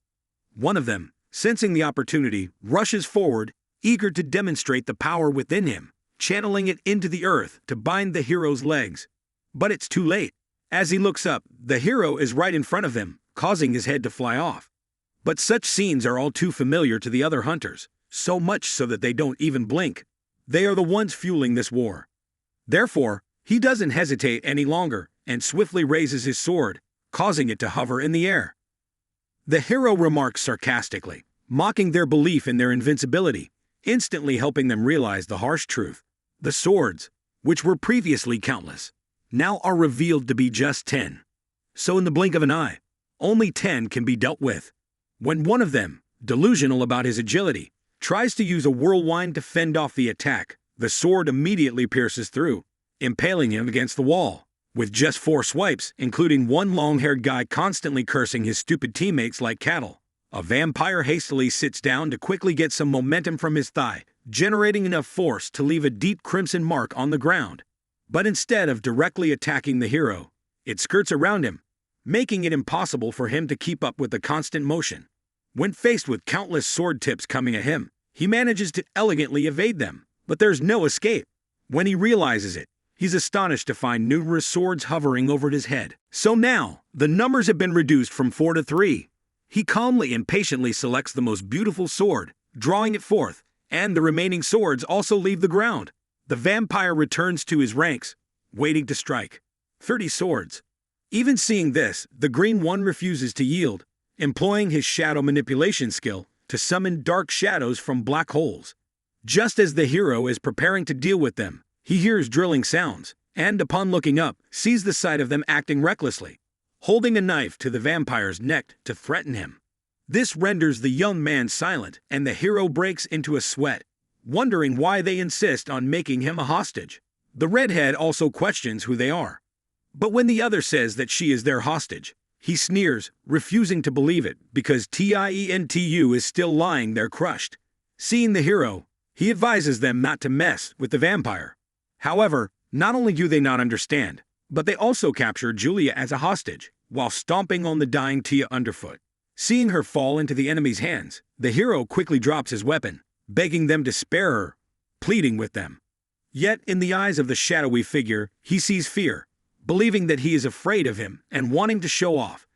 One of them, sensing the opportunity, rushes forward, eager to demonstrate the power within him, channeling it into the earth to bind the hero's legs. But it's too late. As he looks up, the hero is right in front of him, causing his head to fly off. But such scenes are all too familiar to the other hunters, so much so that they don't even blink. They are the ones fueling this war. Therefore, he doesn't hesitate any longer and swiftly raises his sword, causing it to hover in the air. The hero remarks sarcastically, mocking their belief in their invincibility, instantly helping them realize the harsh truth. The swords, which were previously countless, now are revealed to be just 10. So in the blink of an eye, only 10 can be dealt with. When one of them, delusional about his agility, tries to use a whirlwind to fend off the attack, the sword immediately pierces through, impaling him against the wall. With just 4 swipes, including one long-haired guy constantly cursing his stupid teammates like cattle, a vampire hastily sits down to quickly get some momentum from his thigh, generating enough force to leave a deep crimson mark on the ground. But instead of directly attacking the hero, it skirts around him, making it impossible for him to keep up with the constant motion. When faced with countless sword tips coming at him, he manages to elegantly evade them, but there's no escape. When he realizes it, he's astonished to find numerous swords hovering over his head. So now, the numbers have been reduced from 4 to 3. He calmly and patiently selects the most beautiful sword, drawing it forth, and the remaining swords also leave the ground. The vampire returns to his ranks, waiting to strike. 30 swords. Even seeing this, the green one refuses to yield, employing his shadow manipulation skill to summon dark shadows from black holes. Just as the hero is preparing to deal with them, he hears drilling sounds, and upon looking up, sees the sight of them acting recklessly, holding a knife to the vampire's neck to threaten him. This renders the young man silent, and the hero breaks into a sweat, wondering why they insist on making him a hostage. The redhead also questions who they are. But when the other says that she is their hostage, he sneers, refusing to believe it because Tientu is still lying there crushed. Seeing the hero, he advises them not to mess with the vampire. However, not only do they not understand, but they also capture Julia as a hostage, while stomping on the dying Tia underfoot. Seeing her fall into the enemy's hands, the hero quickly drops his weapon, begging them to spare her, pleading with them. Yet in the eyes of the shadowy figure, he sees fear, believing that he is afraid of him and wanting to show off.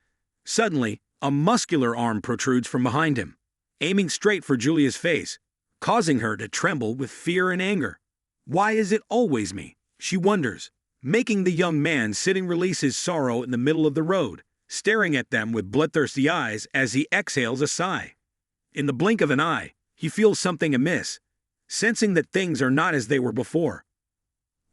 Suddenly, a muscular arm protrudes from behind him, aiming straight for Julia's face, causing her to tremble with fear and anger. Why is it always me? She wonders, making the young man sitting release his sorrow in the middle of the road, staring at them with bloodthirsty eyes as he exhales a sigh. In the blink of an eye, he feels something amiss, sensing that things are not as they were before.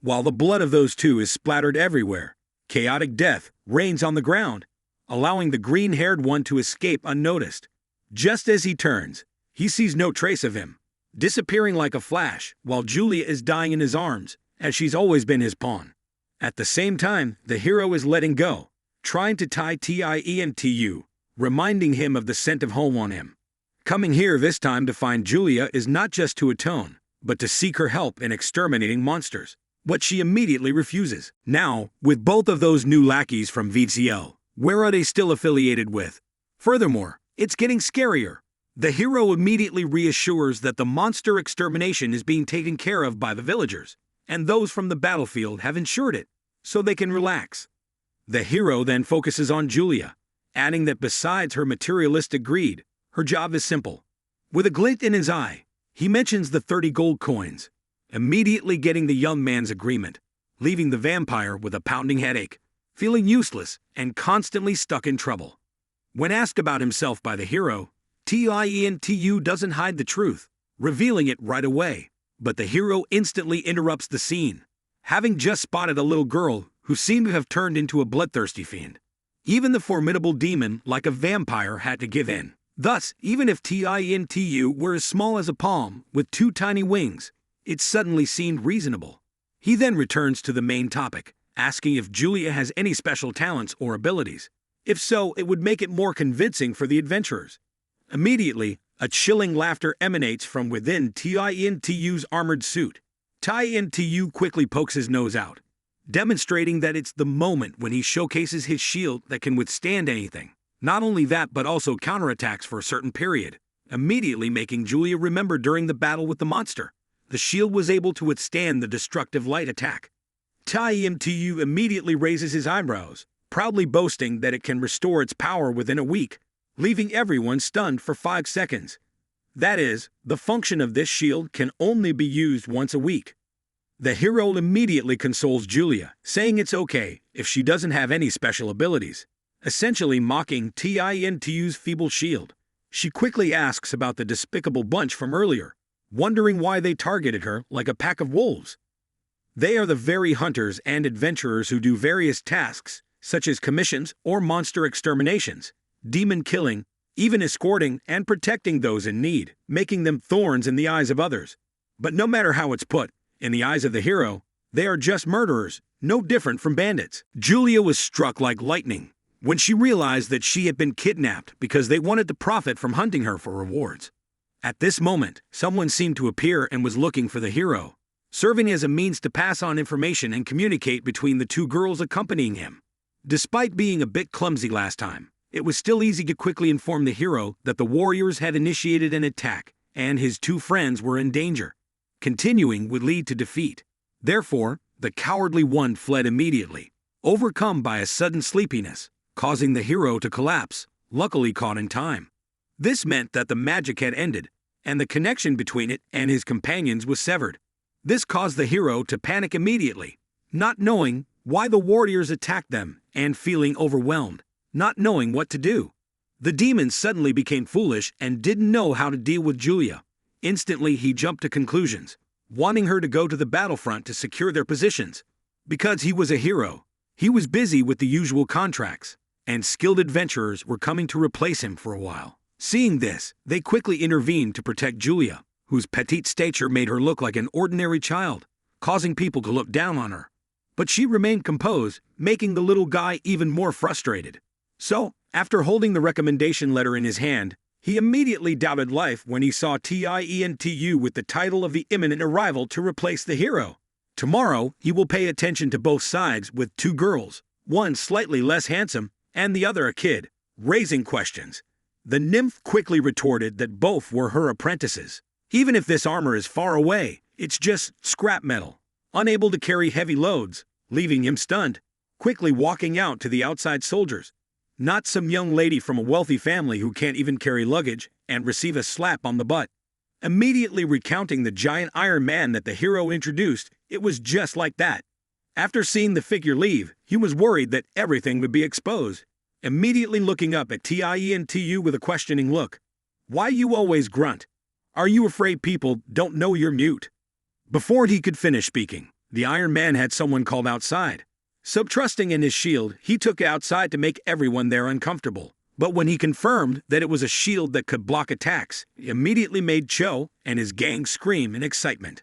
While the blood of those two is splattered everywhere, chaotic death reigns on the ground, allowing the green-haired one to escape unnoticed. Just as he turns, he sees no trace of him, disappearing like a flash, while Julia is dying in his arms, as she's always been his pawn. At the same time, the hero is letting go, trying to tie Tientu, reminding him of the scent of home on him. Coming here this time to find Julia is not just to atone, but to seek her help in exterminating monsters, what she immediately refuses. Now, with both of those new lackeys from VCL, where are they still affiliated with? Furthermore, it's getting scarier. The hero immediately reassures that the monster extermination is being taken care of by the villagers, and those from the battlefield have ensured it, so they can relax. The hero then focuses on Julia, adding that besides her materialistic greed, her job is simple. With a glint in his eye, he mentions the 30 gold coins, immediately getting the young man's agreement, leaving the vampire with a pounding headache, feeling useless and constantly stuck in trouble. When asked about himself by the hero, Tientu doesn't hide the truth, revealing it right away, but the hero instantly interrupts the scene, having just spotted a little girl who seemed to have turned into a bloodthirsty fiend. Even the formidable demon, like a vampire, had to give in. Thus, even if Tientu were as small as a palm with 2 tiny wings, it suddenly seemed reasonable. He then returns to the main topic, asking if Julia has any special talents or abilities. If so, it would make it more convincing for the adventurers. Immediately, a chilling laughter emanates from within Tientu's armored suit. Tientu quickly pokes his nose out, demonstrating that it's the moment when he showcases his shield that can withstand anything. Not only that, but also counterattacks for a certain period, immediately making Julia remember during the battle with the monster. The shield was able to withstand the destructive light attack. Tientu immediately raises his eyebrows, proudly boasting that it can restore its power within a week, leaving everyone stunned for 5 seconds. That is, the function of this shield can only be used once a week. The hero immediately consoles Julia, saying it's okay if she doesn't have any special abilities, essentially mocking Tientu's feeble shield. She quickly asks about the despicable bunch from earlier, wondering why they targeted her like a pack of wolves. They are the very hunters and adventurers who do various tasks, such as commissions or monster exterminations, demon killing, even escorting and protecting those in need, making them thorns in the eyes of others. But no matter how it's put, in the eyes of the hero, they are just murderers, no different from bandits. Julia was struck like lightning when she realized that she had been kidnapped because they wanted to profit from hunting her for rewards. At this moment, someone seemed to appear and was looking for the hero, serving as a means to pass on information and communicate between the 2 girls accompanying him. Despite being a bit clumsy last time, it was still easy to quickly inform the hero that the warriors had initiated an attack and his 2 friends were in danger. Continuing would lead to defeat. Therefore, the cowardly one fled immediately, overcome by a sudden sleepiness, causing the hero to collapse, luckily caught in time. This meant that the magic had ended, and the connection between it and his companions was severed. This caused the hero to panic immediately, not knowing why the warriors attacked them and feeling overwhelmed, not knowing what to do. The demon suddenly became foolish and didn't know how to deal with Julia. Instantly, he jumped to conclusions, wanting her to go to the battlefront to secure their positions. Because he was a hero, he was busy with the usual contracts, and skilled adventurers were coming to replace him for a while. Seeing this, they quickly intervened to protect Julia, whose petite stature made her look like an ordinary child, causing people to look down on her. But she remained composed, making the little guy even more frustrated. So, after holding the recommendation letter in his hand, he immediately doubted life when he saw Tientu with the title of the imminent arrival to replace the hero. Tomorrow, he will pay attention to both sides with 2 girls, one slightly less handsome and the other a kid, raising questions. The nymph quickly retorted that both were her apprentices. Even if this armor is far away, it's just scrap metal, unable to carry heavy loads, leaving him stunned, quickly walking out to the outside soldiers. Not some young lady from a wealthy family who can't even carry luggage and receive a slap on the butt. Immediately recounting the giant Iron Man that the hero introduced, it was just like that. After seeing the figure leave, he was worried that everything would be exposed. Immediately looking up at Tientu with a questioning look. Why you always grunt? Are you afraid people don't know you're mute? Before he could finish speaking, the Iron Man had someone called outside. So trusting in his shield, he took it outside to make everyone there uncomfortable. But when he confirmed that it was a shield that could block attacks, he immediately made Cho and his gang scream in excitement.